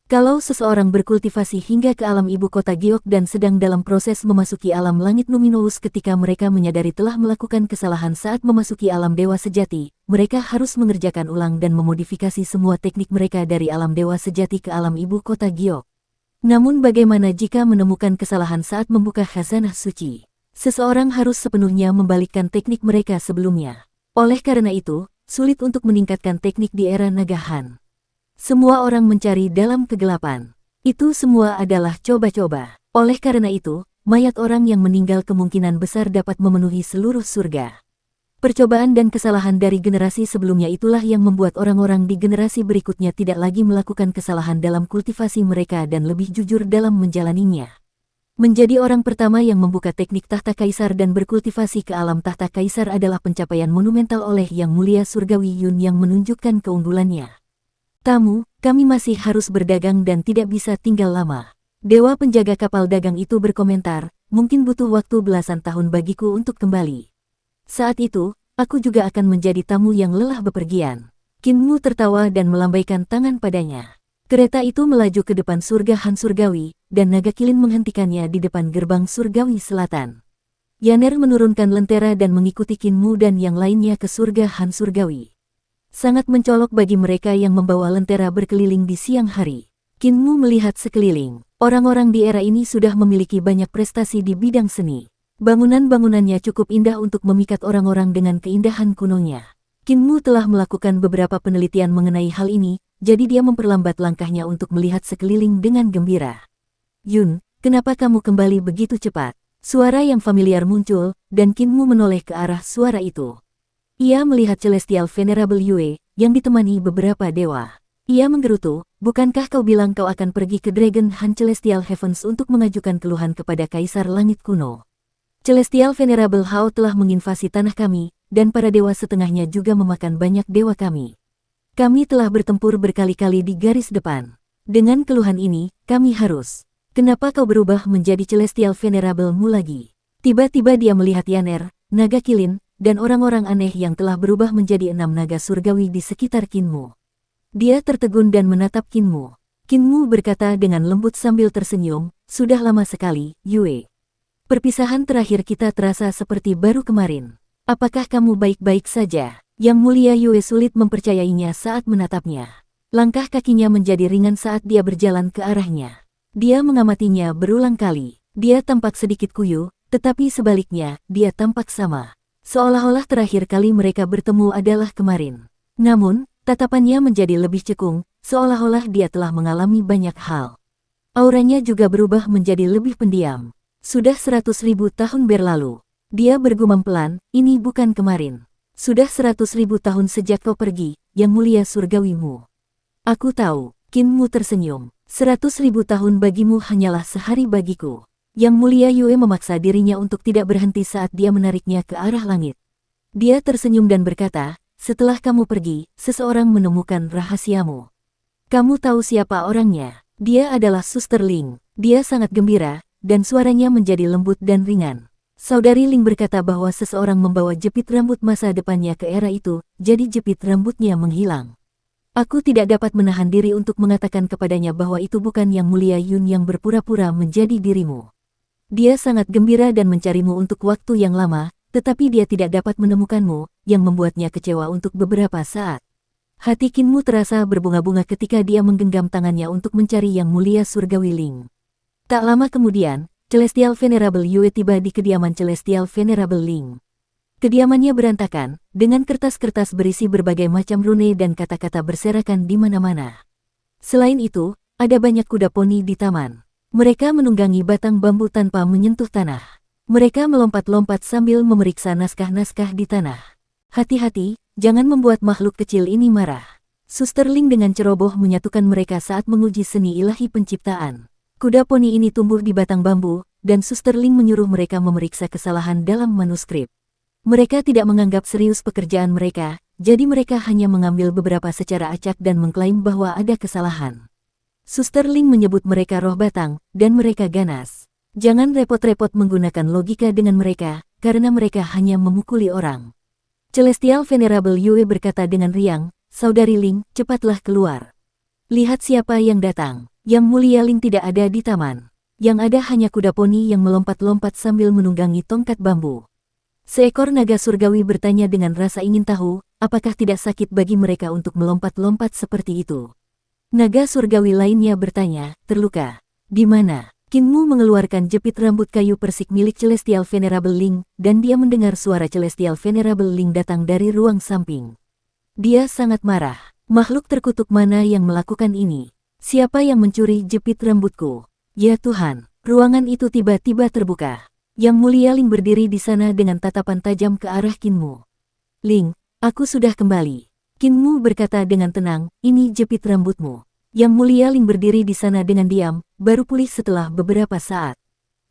Kalau seseorang berkultivasi hingga ke alam ibu kota Giok dan sedang dalam proses memasuki alam langit Numinous ketika mereka menyadari telah melakukan kesalahan saat memasuki alam dewa sejati, mereka harus mengerjakan ulang dan memodifikasi semua teknik mereka dari alam dewa sejati ke alam ibu kota Giok. Namun bagaimana jika menemukan kesalahan saat membuka khazanah suci? Seseorang harus sepenuhnya membalikkan teknik mereka sebelumnya. Oleh karena itu, sulit untuk meningkatkan teknik di era Naga Han. Semua orang mencari dalam kegelapan. Itu semua adalah coba-coba. Oleh karena itu, mayat orang yang meninggal kemungkinan besar dapat memenuhi seluruh surga. Percobaan dan kesalahan dari generasi sebelumnya itulah yang membuat orang-orang di generasi berikutnya tidak lagi melakukan kesalahan dalam kultivasi mereka dan lebih jujur dalam menjalaninya. Menjadi orang pertama yang membuka teknik tahta kaisar dan berkultivasi ke alam tahta kaisar adalah pencapaian monumental oleh Yang Mulia Surgawi Yun yang menunjukkan keunggulannya. Tamu, kami masih harus berdagang dan tidak bisa tinggal lama. Dewa penjaga kapal dagang itu berkomentar, mungkin butuh waktu belasan tahun bagiku untuk kembali. Saat itu, aku juga akan menjadi tamu yang lelah bepergian. Kinmu tertawa dan melambaikan tangan padanya. Kereta itu melaju ke depan surga Han Surgawi, dan naga kilin menghentikannya di depan gerbang surgawi selatan. Yaner menurunkan lentera dan mengikuti Kinmu dan yang lainnya ke surga Han Surgawi. Sangat mencolok bagi mereka yang membawa lentera berkeliling di siang hari. Kinmu melihat sekeliling. Orang-orang di era ini sudah memiliki banyak prestasi di bidang seni. Bangunan-bangunannya cukup indah untuk memikat orang-orang dengan keindahan kunonya. Kinmu telah melakukan beberapa penelitian mengenai hal ini, jadi dia memperlambat langkahnya untuk melihat sekeliling dengan gembira. Yun, kenapa kamu kembali begitu cepat? Suara yang familiar muncul, dan Kinmu menoleh ke arah suara itu. Ia melihat Celestial Venerable Yue, yang ditemani beberapa dewa. Ia menggerutu, bukankah kau bilang kau akan pergi ke Dragon Han Celestial Heavens untuk mengajukan keluhan kepada Kaisar Langit Kuno? Celestial Venerable Hao telah menginvasi tanah kami, dan para dewa setengahnya juga memakan banyak dewa kami. Kami telah bertempur berkali-kali di garis depan. Dengan keluhan ini, kami harus. Kenapa kau berubah menjadi Celestial Venerable-mu lagi? Tiba-tiba dia melihat Yaner, naga kilin, dan orang-orang aneh yang telah berubah menjadi 6 naga surgawi di sekitar Kinmu. Dia tertegun dan menatap Kinmu. Kinmu berkata dengan lembut sambil tersenyum, sudah lama sekali, Yue. Perpisahan terakhir kita terasa seperti baru kemarin. Apakah kamu baik-baik saja? Yang Mulia Yue sulit mempercayainya saat menatapnya. Langkah kakinya menjadi ringan saat dia berjalan ke arahnya. Dia mengamatinya berulang kali. Dia tampak sedikit kuyu, tetapi sebaliknya, dia tampak sama. Seolah-olah terakhir kali mereka bertemu adalah kemarin. Namun, tatapannya menjadi lebih cekung, seolah-olah dia telah mengalami banyak hal. Auranya juga berubah menjadi lebih pendiam. Sudah 100.000 tahun berlalu. Dia bergumam pelan, ini bukan kemarin. Sudah 100.000 tahun sejak kau pergi, Yang Mulia Surgawimu. Aku tahu, Kinmu tersenyum. 100.000 tahun bagimu hanyalah sehari bagiku. Yang Mulia Yue memaksa dirinya untuk tidak berhenti saat dia menariknya ke arah langit. Dia tersenyum dan berkata, setelah kamu pergi, seseorang menemukan rahasiamu. Kamu tahu siapa orangnya? Dia adalah Suster Ling. Dia sangat gembira, dan suaranya menjadi lembut dan ringan. Saudari Ling berkata bahwa seseorang membawa jepit rambut masa depannya ke era itu, jadi jepit rambutnya menghilang. Aku tidak dapat menahan diri untuk mengatakan kepadanya bahwa itu bukan Yang Mulia Yun yang berpura-pura menjadi dirimu. Dia sangat gembira dan mencarimu untuk waktu yang lama, tetapi dia tidak dapat menemukanmu, yang membuatnya kecewa untuk beberapa saat. Hati Kinmu terasa berbunga-bunga ketika dia menggenggam tangannya untuk mencari Yang Mulia Surgawi Ling. Tak lama kemudian, Celestial Venerable Yue tiba di kediaman Celestial Venerable Ling. Kediamannya berantakan, dengan kertas-kertas berisi berbagai macam rune dan kata-kata berserakan di mana-mana. Selain itu, ada banyak kuda poni di taman. Mereka menunggangi batang bambu tanpa menyentuh tanah. Mereka melompat-lompat sambil memeriksa naskah-naskah di tanah. Hati-hati, jangan membuat makhluk kecil ini marah. Suster Ling dengan ceroboh menyatukan mereka saat menguji seni ilahi penciptaan. Kuda poni ini tumbuh di batang bambu, dan Suster Ling menyuruh mereka memeriksa kesalahan dalam manuskrip. Mereka tidak menganggap serius pekerjaan mereka, jadi mereka hanya mengambil beberapa secara acak dan mengklaim bahwa ada kesalahan. Suster Ling menyebut mereka roh batang, dan mereka ganas. Jangan repot-repot menggunakan logika dengan mereka, karena mereka hanya memukuli orang. Celestial Venerable Yue berkata dengan riang, "Saudari Ling, cepatlah keluar. Lihat siapa yang datang." Yang Mulia Ling tidak ada di taman. Yang ada hanya kuda poni yang melompat-lompat sambil menunggangi tongkat bambu. Seekor naga surgawi bertanya dengan rasa ingin tahu, apakah tidak sakit bagi mereka untuk melompat-lompat seperti itu. Naga surgawi lainnya bertanya, "Terluka? Di mana?" Kinmu mengeluarkan jepit rambut kayu persik milik Celestial Venerable Ling, dan dia mendengar suara Celestial Venerable Ling datang dari ruang samping. Dia sangat marah. Makhluk terkutuk mana yang melakukan ini? Siapa yang mencuri jepit rambutku? Ya Tuhan, ruangan itu tiba-tiba terbuka. Yang Mulia Ling berdiri di sana dengan tatapan tajam ke arah Kinmu. "Ling, aku sudah kembali." Kinmu berkata dengan tenang, "Ini jepit rambutmu." Yang Mulia Ling berdiri di sana dengan diam, baru pulih setelah beberapa saat.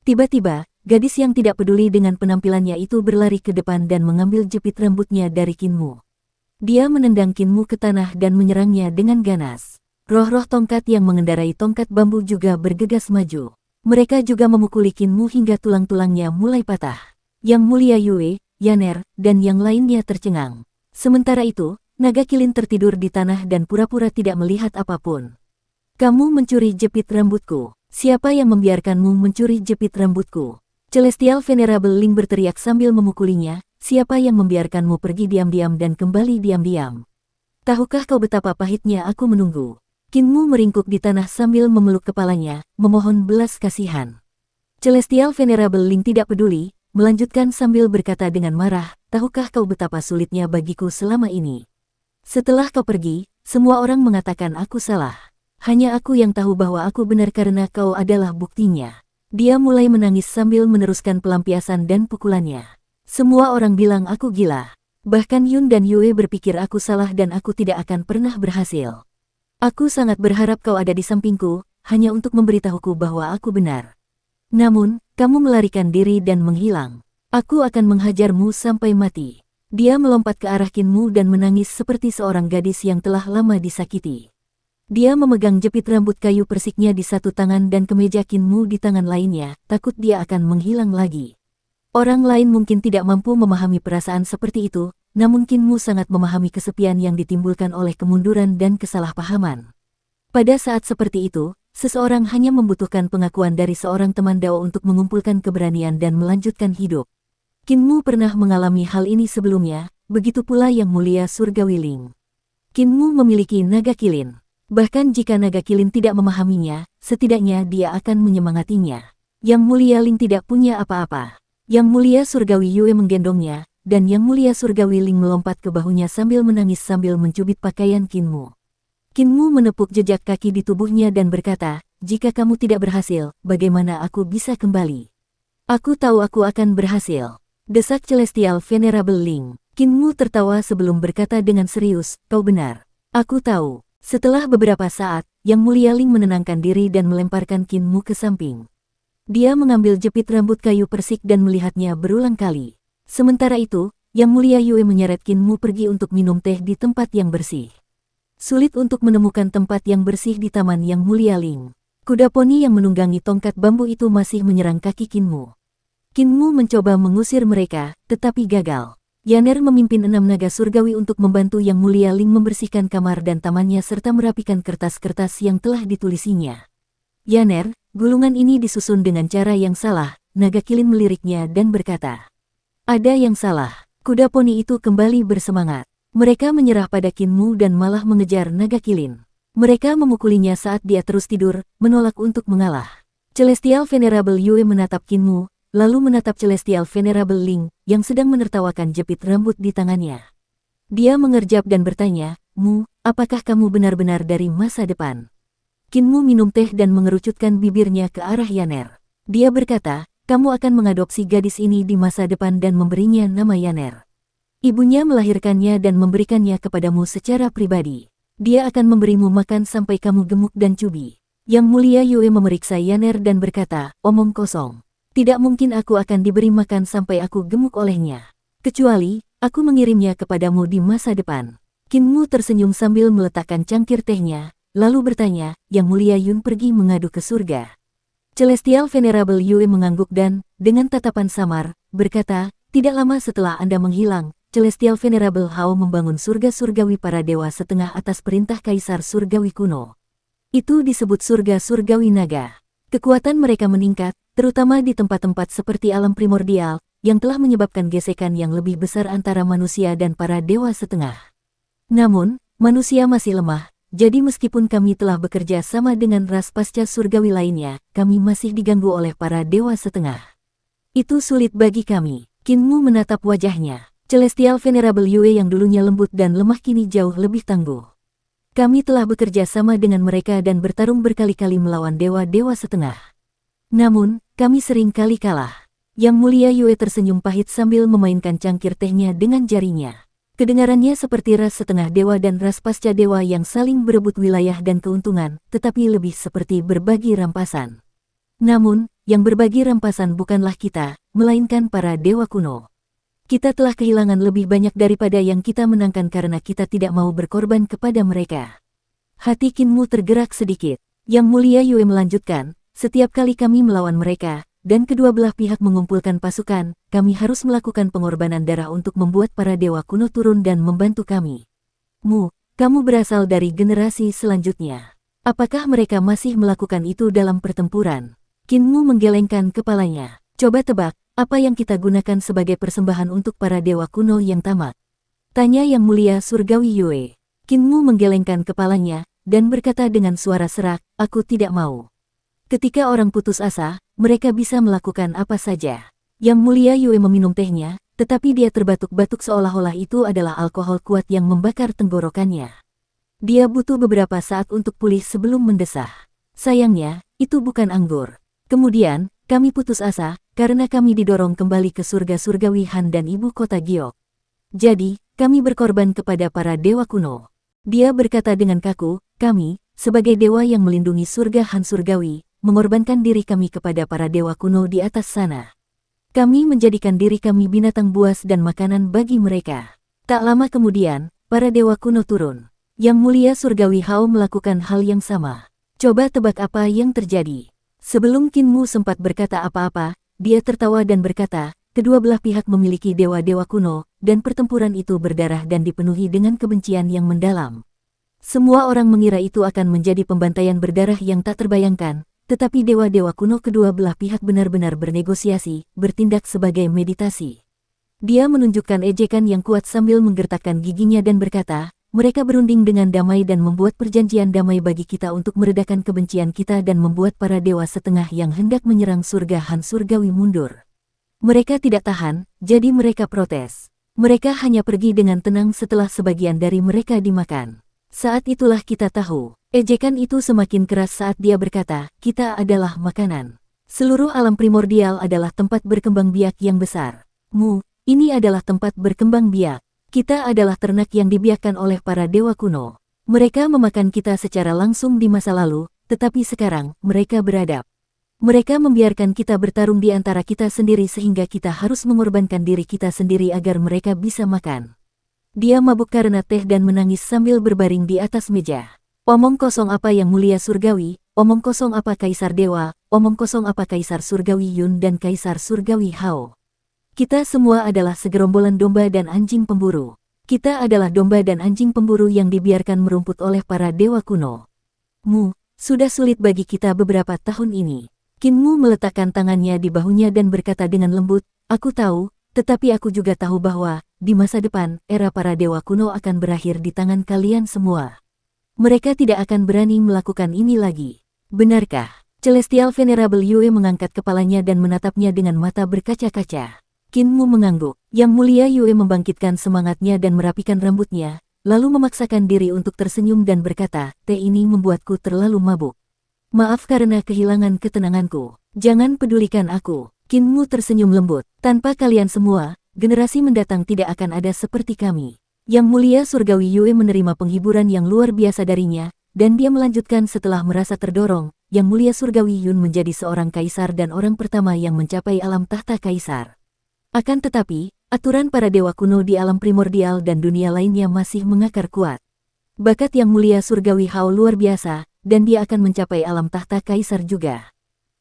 Tiba-tiba, gadis yang tidak peduli dengan penampilannya itu berlari ke depan dan mengambil jepit rambutnya dari Kinmu. Dia menendang Kinmu ke tanah dan menyerangnya dengan ganas. Roh-roh tongkat yang mengendarai tongkat bambu juga bergegas maju. Mereka juga memukuli Kinmu hingga tulang-tulangnya mulai patah. Yang Mulia Yue, Yaner, dan yang lainnya tercengang. Sementara itu, naga kilin tertidur di tanah dan pura-pura tidak melihat apapun. "Kamu mencuri jepit rambutku. Siapa yang membiarkanmu mencuri jepit rambutku?" Celestial Venerable Ling berteriak sambil memukulinya, "Siapa yang membiarkanmu pergi diam-diam dan kembali diam-diam? Tahukah kau betapa pahitnya aku menunggu?" Kinmu meringkuk di tanah sambil memeluk kepalanya, memohon belas kasihan. Celestial Venerable Ling tidak peduli, melanjutkan sambil berkata dengan marah, "Tahukah kau betapa sulitnya bagiku selama ini? Setelah kau pergi, semua orang mengatakan aku salah. Hanya aku yang tahu bahwa aku benar karena kau adalah buktinya." Dia mulai menangis sambil meneruskan pelampiasan dan pukulannya. "Semua orang bilang aku gila. Bahkan Yun dan Yue berpikir aku salah dan aku tidak akan pernah berhasil. Aku sangat berharap kau ada di sampingku, hanya untuk memberitahuku bahwa aku benar. Namun, kamu melarikan diri dan menghilang. Aku akan menghajarmu sampai mati." Dia melompat ke arah Kinmu dan menangis seperti seorang gadis yang telah lama disakiti. Dia memegang jepit rambut kayu persiknya di satu tangan dan kemeja Kinmu di tangan lainnya, takut dia akan menghilang lagi. Orang lain mungkin tidak mampu memahami perasaan seperti itu, namun Kinmu sangat memahami kesepian yang ditimbulkan oleh kemunduran dan kesalahpahaman. Pada saat seperti itu, seseorang hanya membutuhkan pengakuan dari seorang teman Dao untuk mengumpulkan keberanian dan melanjutkan hidup. Kinmu pernah mengalami hal ini sebelumnya, begitu pula Yang Mulia Surgawi Ling. Kinmu memiliki naga kilin. Bahkan jika naga kilin tidak memahaminya, setidaknya dia akan menyemangatinya. Yang Mulia Ling tidak punya apa-apa. Yang Mulia Surgawi Yue menggendongnya, dan Yang Mulia Surgawi Ling melompat ke bahunya sambil menangis sambil mencubit pakaian Kinmu. Kinmu menepuk jejak kaki di tubuhnya dan berkata, "Jika kamu tidak berhasil, bagaimana aku bisa kembali?" "Aku tahu aku akan berhasil," desak Celestial Venerable Ling. Kinmu tertawa sebelum berkata dengan serius, "Kau benar. Aku tahu." Setelah beberapa saat, Yang Mulia Ling menenangkan diri dan melemparkan Kinmu ke samping. Dia mengambil jepit rambut kayu persik dan melihatnya berulang kali. Sementara itu, Yang Mulia Yue menyeret Kinmu pergi untuk minum teh di tempat yang bersih. Sulit untuk menemukan tempat yang bersih di taman Yang Mulia Ling. Kuda poni yang menunggangi tongkat bambu itu masih menyerang kaki Kinmu. Kinmu mencoba mengusir mereka, tetapi gagal. Yaner memimpin 6 naga surgawi untuk membantu Yang Mulia Ling membersihkan kamar dan tamannya serta merapikan kertas-kertas yang telah ditulisinya. "Yaner, gulungan ini disusun dengan cara yang salah," naga kilin meliriknya dan berkata. "Ada yang salah." Kuda poni itu kembali bersemangat. Mereka menyerah pada Kinmu dan malah mengejar naga kilin. Mereka memukulinya saat dia terus tidur, menolak untuk mengalah. Celestial Venerable Yue menatap Kinmu, lalu menatap Celestial Venerable Ling, yang sedang menertawakan jepit rambut di tangannya. Dia mengerjap dan bertanya, "Mu, apakah kamu benar-benar dari masa depan?" Kinmu minum teh dan mengerucutkan bibirnya ke arah Yaner. Dia berkata, kamu akan mengadopsi gadis ini di masa depan dan memberinya nama Yaner. Ibunya melahirkannya dan memberikannya kepadamu secara pribadi. Dia akan memberimu makan sampai kamu gemuk dan cubi. Yang Mulia Yue memeriksa Yaner dan berkata, omong kosong. Tidak mungkin aku akan diberi makan sampai aku gemuk olehnya. Kecuali, aku mengirimnya kepadamu di masa depan. Kinmu tersenyum sambil meletakkan cangkir tehnya, lalu bertanya, Yang Mulia Yun pergi mengadu ke surga. Celestial Venerable Yue mengangguk dan, dengan tatapan samar, berkata, tidak lama setelah Anda menghilang, Celestial Venerable Hao membangun surga surgawi para dewa setengah atas perintah Kaisar Surgawi kuno. Itu disebut surga surgawi naga. Kekuatan mereka meningkat, terutama di tempat-tempat seperti alam primordial, yang telah menyebabkan gesekan yang lebih besar antara manusia dan para dewa setengah. Namun, manusia masih lemah, jadi meskipun kami telah bekerja sama dengan ras pasca surgawi lainnya, kami masih diganggu oleh para dewa setengah. Itu sulit bagi kami. Kinmu menatap wajahnya. Celestial Venerable Yue yang dulunya lembut dan lemah kini jauh lebih tangguh. Kami telah bekerja sama dengan mereka dan bertarung berkali-kali melawan dewa-dewa setengah. Namun, kami sering kali kalah. Yang Mulia Yue tersenyum pahit sambil memainkan cangkir tehnya dengan jarinya. Kedengarannya seperti ras setengah dewa dan ras pasca dewa yang saling berebut wilayah dan keuntungan, tetapi lebih seperti berbagi rampasan. Namun, yang berbagi rampasan bukanlah kita, melainkan para dewa kuno. Kita telah kehilangan lebih banyak daripada yang kita menangkan karena kita tidak mau berkorban kepada mereka. Hati Kinmu tergerak sedikit. Yang Mulia Yue melanjutkan, setiap kali kami melawan mereka, dan kedua belah pihak mengumpulkan pasukan, kami harus melakukan pengorbanan darah untuk membuat para dewa kuno turun dan membantu kami. Kamu berasal dari generasi selanjutnya. Apakah mereka masih melakukan itu dalam pertempuran? Kinmu menggelengkan kepalanya. Coba tebak, apa yang kita gunakan sebagai persembahan untuk para dewa kuno yang tamat? Tanya Yang Mulia Surgawi Yue. Kinmu menggelengkan kepalanya, dan berkata dengan suara serak, aku tidak mau. Ketika orang putus asa, mereka bisa melakukan apa saja. Yang Mulia Yue meminum tehnya, tetapi dia terbatuk-batuk seolah-olah itu adalah alkohol kuat yang membakar tenggorokannya. Dia butuh beberapa saat untuk pulih sebelum mendesah. Sayangnya, itu bukan anggur. Kemudian, kami putus asa, karena kami didorong kembali ke surga surgawi Han dan ibu kota Giok. Jadi, kami berkorban kepada para dewa kuno. Dia berkata dengan kaku, kami, sebagai dewa yang melindungi surga Han surgawi, mengorbankan diri kami kepada para dewa kuno di atas sana. Kami menjadikan diri kami binatang buas dan makanan bagi mereka. Tak lama kemudian, para dewa kuno turun. Yang Mulia Surgawi Hao melakukan hal yang sama. Coba tebak apa yang terjadi. Sebelum Kinmu sempat berkata apa-apa, dia tertawa dan berkata, kedua belah pihak memiliki dewa-dewa kuno, dan pertempuran itu berdarah dan dipenuhi dengan kebencian yang mendalam. Semua orang mengira itu akan menjadi pembantaian berdarah yang tak terbayangkan, tetapi dewa-dewa kuno kedua belah pihak benar-benar bernegosiasi, bertindak sebagai meditasi. Dia menunjukkan ejekan yang kuat sambil menggertakkan giginya dan berkata, mereka berunding dengan damai dan membuat perjanjian damai bagi kita untuk meredakan kebencian kita dan membuat para dewa setengah yang hendak menyerang surga Han surgawi mundur. Mereka tidak tahan, jadi mereka protes. Mereka hanya pergi dengan tenang setelah sebagian dari mereka dimakan. Saat itulah kita tahu, ejekan itu semakin keras saat dia berkata, kita adalah makanan. Seluruh alam primordial adalah tempat berkembang biak yang besar. Ini adalah tempat berkembang biak. Kita adalah ternak yang dibiakkan oleh para dewa kuno. Mereka memakan kita secara langsung di masa lalu, tetapi sekarang, mereka beradab. Mereka membiarkan kita bertarung di antara kita sendiri sehingga kita harus mengorbankan diri kita sendiri agar mereka bisa makan. Dia mabuk karena teh dan menangis sambil berbaring di atas meja. Omong kosong apa Yang Mulia Surgawi, omong kosong apa Kaisar Dewa, omong kosong apa Kaisar Surgawi Yun dan Kaisar Surgawi Hao. Kita semua adalah segerombolan domba dan anjing pemburu. Kita adalah domba dan anjing pemburu yang dibiarkan merumput oleh para dewa kuno. Sudah sulit bagi kita beberapa tahun ini. Kinmu meletakkan tangannya di bahunya dan berkata dengan lembut, aku tahu, tetapi aku juga tahu bahwa, di masa depan, era para dewa kuno akan berakhir di tangan kalian semua. Mereka tidak akan berani melakukan ini lagi. Benarkah? Celestial Venerable Yue mengangkat kepalanya dan menatapnya dengan mata berkaca-kaca. Kinmu mengangguk. Yang Mulia Yue membangkitkan semangatnya dan merapikan rambutnya, lalu memaksakan diri untuk tersenyum dan berkata, teh ini membuatku terlalu mabuk. Maaf karena kehilangan ketenanganku. Jangan pedulikan aku. Qin Mu tersenyum lembut. Tanpa kalian semua, generasi mendatang tidak akan ada seperti kami. Yang Mulia Surgawi Yue menerima penghiburan yang luar biasa darinya, dan dia melanjutkan setelah merasa terdorong, Yang Mulia Surgawi Yun menjadi seorang kaisar dan orang pertama yang mencapai alam tahta kaisar. Akan tetapi, aturan para dewa kuno di alam primordial dan dunia lainnya masih mengakar kuat. Bakat Yang Mulia Surgawi Hao luar biasa, dan dia akan mencapai alam tahta kaisar juga.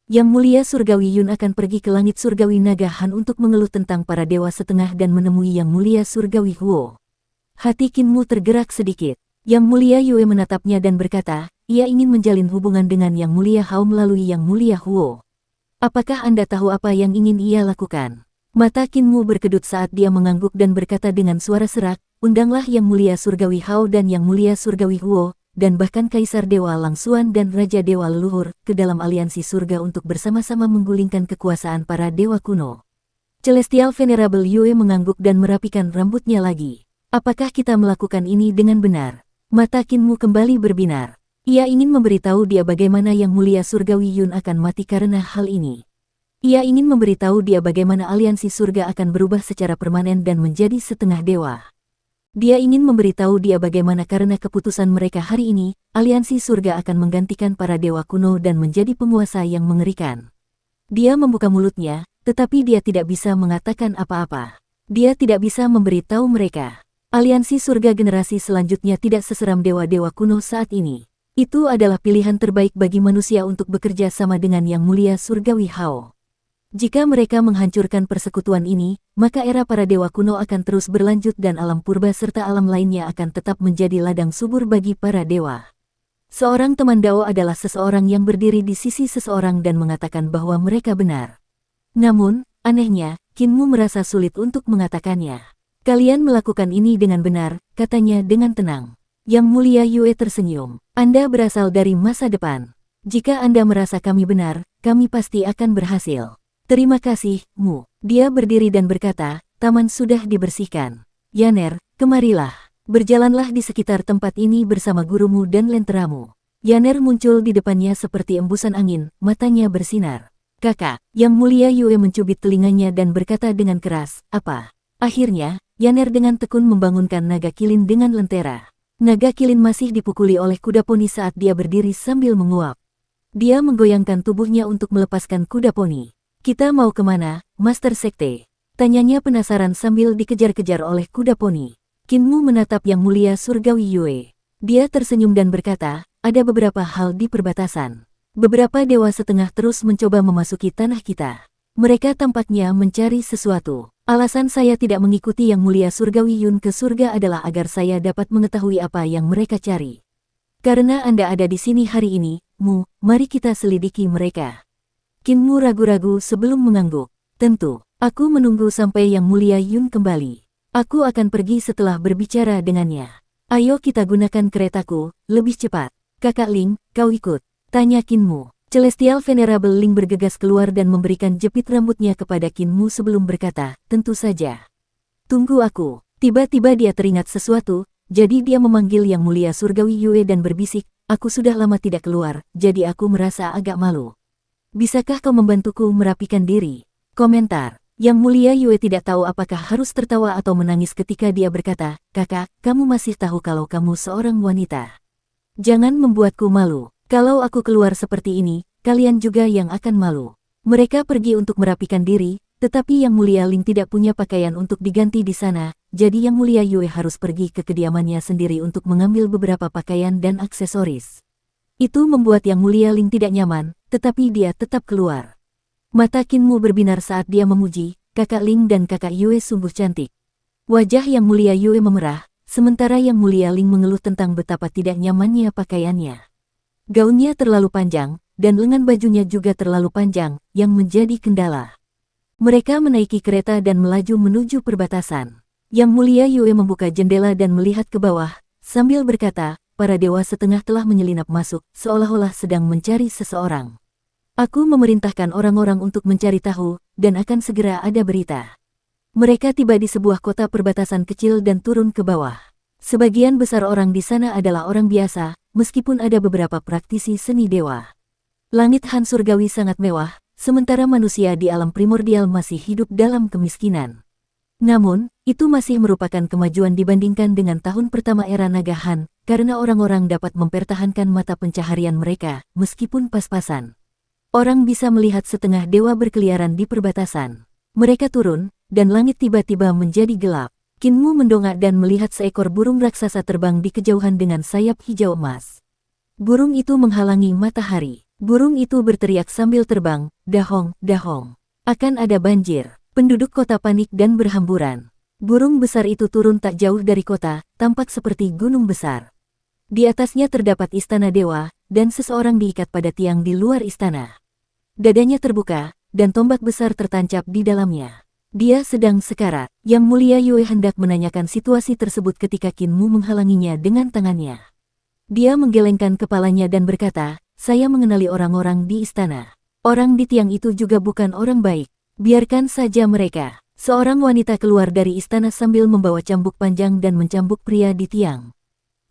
Yang Mulia Surgawi Yun akan pergi ke langit surgawi Naga Han untuk mengeluh tentang para dewa setengah dan menemui Yang Mulia Surgawi Huo. Hati Qin Mu tergerak sedikit. Yang Mulia Yue menatapnya dan berkata, ia ingin menjalin hubungan dengan Yang Mulia Hao melalui Yang Mulia Huo. Apakah Anda tahu apa yang ingin ia lakukan? Mata Qin Mu berkedut saat dia mengangguk dan berkata dengan suara serak, undanglah Yang Mulia Surgawi Hao dan Yang Mulia Surgawi Huo, dan bahkan Kaisar Dewa Langsuan dan Raja Dewa Leluhur, ke dalam aliansi surga untuk bersama-sama menggulingkan kekuasaan para dewa kuno. Celestial Venerable Yue mengangguk dan merapikan rambutnya lagi. Apakah kita melakukan ini dengan benar? Mata Qin Mu kembali berbinar. Ia ingin memberitahu dia bagaimana Yang Mulia Surgawi Yun akan mati karena hal ini. Ia ingin memberitahu dia bagaimana aliansi surga akan berubah secara permanen dan menjadi setengah dewa. Dia ingin memberitahu dia bagaimana karena keputusan mereka hari ini, aliansi surga akan menggantikan para dewa kuno dan menjadi penguasa yang mengerikan. Dia membuka mulutnya, tetapi dia tidak bisa mengatakan apa-apa. Dia tidak bisa memberitahu mereka. Aliansi surga generasi selanjutnya tidak seseram dewa-dewa kuno saat ini. Itu adalah pilihan terbaik bagi manusia untuk bekerja sama dengan Yang Mulia Surgawi Hao. Jika mereka menghancurkan persekutuan ini, maka era para dewa kuno akan terus berlanjut dan alam purba serta alam lainnya akan tetap menjadi ladang subur bagi para dewa. Seorang teman Dao adalah seseorang yang berdiri di sisi seseorang dan mengatakan bahwa mereka benar. Namun, anehnya, Qin Mu merasa sulit untuk mengatakannya. Kalian melakukan ini dengan benar, katanya dengan tenang. Yang Mulia Yue tersenyum. Anda berasal dari masa depan. Jika Anda merasa kami benar, kami pasti akan berhasil. Terima kasih, Mu. Dia berdiri dan berkata, taman sudah dibersihkan. Yaner, kemarilah. Berjalanlah di sekitar tempat ini bersama gurumu dan lenteramu. Yaner muncul di depannya seperti embusan angin, matanya bersinar. Kakak, Yang Mulia Yue mencubit telinganya dan berkata dengan keras, apa? Akhirnya, Yaner dengan tekun membangunkan naga kilin dengan lentera. Naga kilin masih dipukuli oleh kuda poni saat dia berdiri sambil menguap. Dia menggoyangkan tubuhnya untuk melepaskan kuda poni. Kita mau kemana, Master Sekte? Tanyanya penasaran sambil dikejar-kejar oleh kuda poni. Qin Mu menatap Yang Mulia Surgawi Yue. Dia tersenyum dan berkata, ada beberapa hal di perbatasan. Beberapa dewa setengah terus mencoba memasuki tanah kita. Mereka tampaknya mencari sesuatu. Alasan saya tidak mengikuti Yang Mulia Surgawi Yun ke surga adalah agar saya dapat mengetahui apa yang mereka cari. Karena Anda ada di sini hari ini, Mu, mari kita selidiki mereka. Qin Mu ragu-ragu sebelum mengangguk. Tentu, aku menunggu sampai Yang Mulia Yun kembali. Aku akan pergi setelah berbicara dengannya. Ayo kita gunakan keretaku, lebih cepat. Kakak Ling, kau ikut? Tanya Qin Mu. Celestial Venerable Ling bergegas keluar dan memberikan jepit rambutnya kepada Qin Mu sebelum berkata, tentu saja. Tunggu aku. Tiba-tiba dia teringat sesuatu, jadi dia memanggil Yang Mulia Surgawi Yue dan berbisik, aku sudah lama tidak keluar, jadi aku merasa agak malu. Bisakah kau membantuku merapikan diri? Komentar. Yang Mulia Yue tidak tahu apakah harus tertawa atau menangis ketika dia berkata, kakak, kamu masih tahu kalau kamu seorang wanita. Jangan membuatku malu. Kalau aku keluar seperti ini, kalian juga yang akan malu. Mereka pergi untuk merapikan diri, tetapi Yang Mulia Ling tidak punya pakaian untuk diganti di sana, jadi Yang Mulia Yue harus pergi ke kediamannya sendiri untuk mengambil beberapa pakaian dan aksesoris. Itu membuat Yang Mulia Ling tidak nyaman, tetapi dia tetap keluar. Mata Qin Mu berbinar saat dia memuji, kakak Ling dan kakak Yue sungguh cantik. Wajah Yang Mulia Yue memerah, sementara Yang Mulia Ling mengeluh tentang betapa tidak nyamannya pakaiannya. Gaunnya terlalu panjang, dan lengan bajunya juga terlalu panjang, yang menjadi kendala. Mereka menaiki kereta dan melaju menuju perbatasan. Yang Mulia Yue membuka jendela dan melihat ke bawah, sambil berkata, para dewa setengah telah menyelinap masuk, seolah-olah sedang mencari seseorang. Aku memerintahkan orang-orang untuk mencari tahu, dan akan segera ada berita. Mereka tiba di sebuah kota perbatasan kecil dan turun ke bawah. Sebagian besar orang di sana adalah orang biasa, meskipun ada beberapa praktisi seni dewa. Langit Han surgawi sangat mewah, sementara manusia di alam primordial masih hidup dalam kemiskinan. Namun, itu masih merupakan kemajuan dibandingkan dengan tahun pertama era Naga Han, karena orang-orang dapat mempertahankan mata pencaharian mereka, meskipun pas-pasan. Orang bisa melihat setengah dewa berkeliaran di perbatasan. Mereka turun, dan langit tiba-tiba menjadi gelap. Kinmu mendongak dan melihat seekor burung raksasa terbang di kejauhan dengan sayap hijau emas. Burung itu menghalangi matahari. Burung itu berteriak sambil terbang, "Dahong, dahong. Akan ada banjir." Penduduk kota panik dan berhamburan. Burung besar itu turun tak jauh dari kota, tampak seperti gunung besar. Di atasnya terdapat istana dewa, dan seseorang diikat pada tiang di luar istana. Dadanya terbuka, dan tombak besar tertancap di dalamnya. Dia sedang sekarat. Yang Mulia Yue hendak menanyakan situasi tersebut ketika Kinmu menghalanginya dengan tangannya. Dia menggelengkan kepalanya dan berkata, "Saya mengenali orang-orang di istana. Orang di tiang itu juga bukan orang baik. Biarkan saja mereka." Seorang wanita keluar dari istana sambil membawa cambuk panjang dan mencambuk pria di tiang.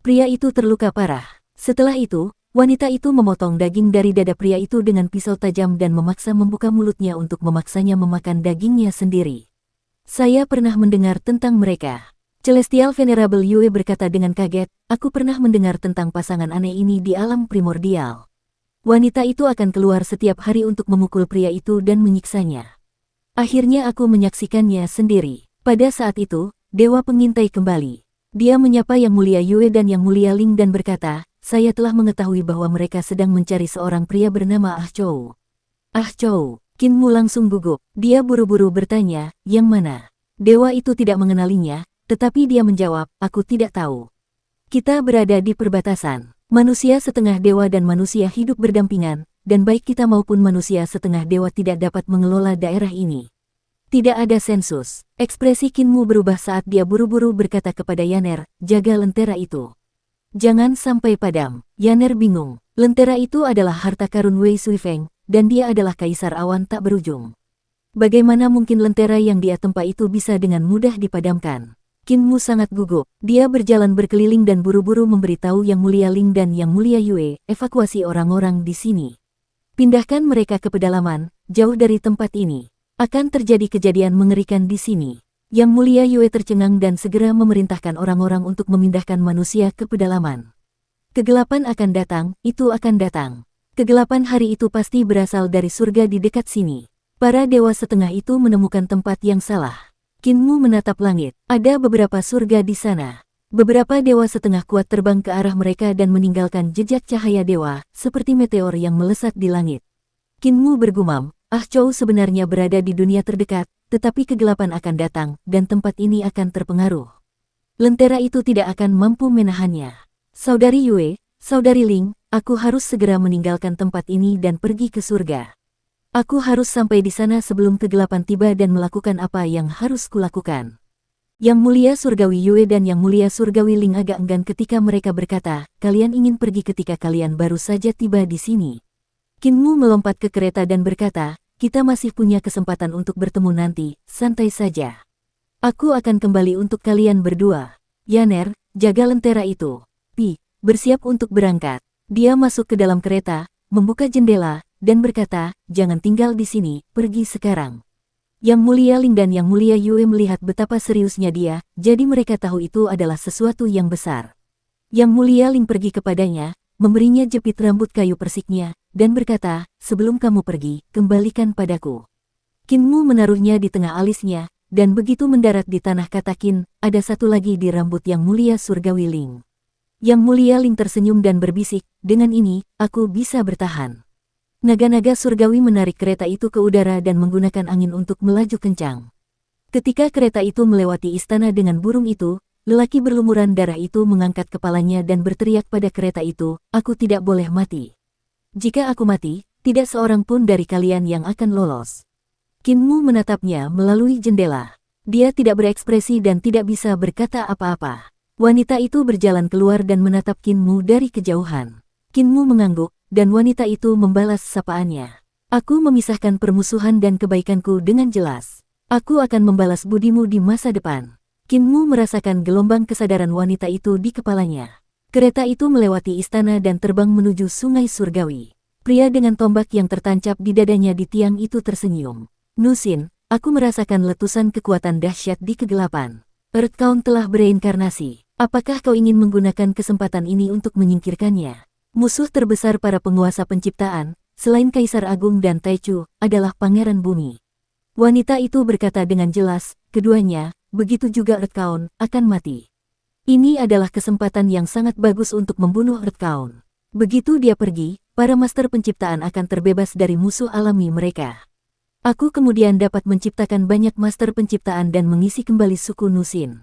Pria itu terluka parah. Setelah itu, wanita itu memotong daging dari dada pria itu dengan pisau tajam dan memaksa membuka mulutnya untuk memaksanya memakan dagingnya sendiri. "Saya pernah mendengar tentang mereka." Celestial Venerable Yue berkata dengan kaget, "Aku pernah mendengar tentang pasangan aneh ini di alam primordial. Wanita itu akan keluar setiap hari untuk memukul pria itu dan menyiksanya. Akhirnya aku menyaksikannya sendiri." Pada saat itu, Dewa Pengintai kembali. Dia menyapa Yang Mulia Yue dan Yang Mulia Ling dan berkata, "Saya telah mengetahui bahwa mereka sedang mencari seorang pria bernama Ah Chou." "Ah Chou?" Kinmu langsung gugup. Dia buru-buru bertanya, "Yang mana?" Dewa itu tidak mengenalinya, tetapi dia menjawab, "Aku tidak tahu. Kita berada di perbatasan. Manusia setengah dewa dan manusia hidup berdampingan, dan baik kita maupun manusia setengah dewa tidak dapat mengelola daerah ini. Tidak ada sensus." Ekspresi Kinmu berubah saat dia buru-buru berkata kepada Yaner, "Jaga lentera itu. Jangan sampai padam." Yaner bingung. Lentera itu adalah harta karun Wei Suifeng, dan dia adalah kaisar awan tak berujung. Bagaimana mungkin lentera yang dia tempa itu bisa dengan mudah dipadamkan? Kinmu sangat gugup. Dia berjalan berkeliling dan buru-buru memberitahu Yang Mulia Ling dan Yang Mulia Yue, "Evakuasi orang-orang di sini. Pindahkan mereka ke pedalaman, jauh dari tempat ini. Akan terjadi kejadian mengerikan di sini." Yang Mulia Yue tercengang dan segera memerintahkan orang-orang untuk memindahkan manusia ke pedalaman. Kegelapan akan datang, itu akan datang. Kegelapan hari itu pasti berasal dari surga di dekat sini. Para dewa setengah itu menemukan tempat yang salah. Kinmu menatap langit. Ada beberapa surga di sana. Beberapa dewa setengah kuat terbang ke arah mereka dan meninggalkan jejak cahaya dewa, seperti meteor yang melesat di langit. Kinmu bergumam, "Ah Chou sebenarnya berada di dunia terdekat, tetapi kegelapan akan datang, dan tempat ini akan terpengaruh. Lentera itu tidak akan mampu menahannya. Saudari Yue, Saudari Ling, aku harus segera meninggalkan tempat ini dan pergi ke surga. Aku harus sampai di sana sebelum kegelapan tiba dan melakukan apa yang harus kulakukan." Yang Mulia Surgawi Yue dan Yang Mulia Surgawi Ling agak enggan ketika mereka berkata, "Kalian ingin pergi ketika kalian baru saja tiba di sini." Kinmu melompat ke kereta dan berkata, "Kita masih punya kesempatan untuk bertemu nanti, santai saja. Aku akan kembali untuk kalian berdua. Yaner, jaga lentera itu. Pi, bersiap untuk berangkat." Dia masuk ke dalam kereta, membuka jendela, dan berkata, "Jangan tinggal di sini, pergi sekarang." Yang Mulia Ling dan Yang Mulia Yue melihat betapa seriusnya dia, jadi mereka tahu itu adalah sesuatu yang besar. Yang Mulia Ling pergi kepadanya, memberinya jepit rambut kayu persiknya, dan berkata, "Sebelum kamu pergi, kembalikan padaku." Kinmu menaruhnya di tengah alisnya, dan begitu mendarat di tanah kata Kin, ada satu lagi di rambut Yang Mulia Surgawi Ling. Yang Mulia Ling tersenyum dan berbisik, "Dengan ini, aku bisa bertahan." Naga-naga surgawi menarik kereta itu ke udara dan menggunakan angin untuk melaju kencang. Ketika kereta itu melewati istana dengan burung itu, lelaki berlumuran darah itu mengangkat kepalanya dan berteriak pada kereta itu, "Aku tidak boleh mati. Jika aku mati, tidak seorang pun dari kalian yang akan lolos." Kinmu menatapnya melalui jendela. Dia tidak berekspresi dan tidak bisa berkata apa-apa. Wanita itu berjalan keluar dan menatap Kinmu dari kejauhan. Kinmu mengangguk, dan wanita itu membalas sapaannya. "Aku memisahkan permusuhan dan kebaikanku dengan jelas. Aku akan membalas budimu di masa depan." Kinmu merasakan gelombang kesadaran wanita itu di kepalanya. Kereta itu melewati istana dan terbang menuju sungai surgawi. Pria dengan tombak yang tertancap di dadanya di tiang itu tersenyum. Nusin, aku merasakan letusan kekuatan dahsyat di kegelapan. Earth Count telah bereinkarnasi. Apakah kau ingin menggunakan kesempatan ini untuk menyingkirkannya? Musuh terbesar para penguasa penciptaan, selain Kaisar Agung dan Taichu, adalah Pangeran Bumi. Wanita itu berkata dengan jelas, keduanya, begitu juga Earth Count, akan mati. Ini adalah kesempatan yang sangat bagus untuk membunuh Earth Count. Begitu dia pergi, para master penciptaan akan terbebas dari musuh alami mereka. Aku kemudian dapat menciptakan banyak master penciptaan dan mengisi kembali suku Nusin.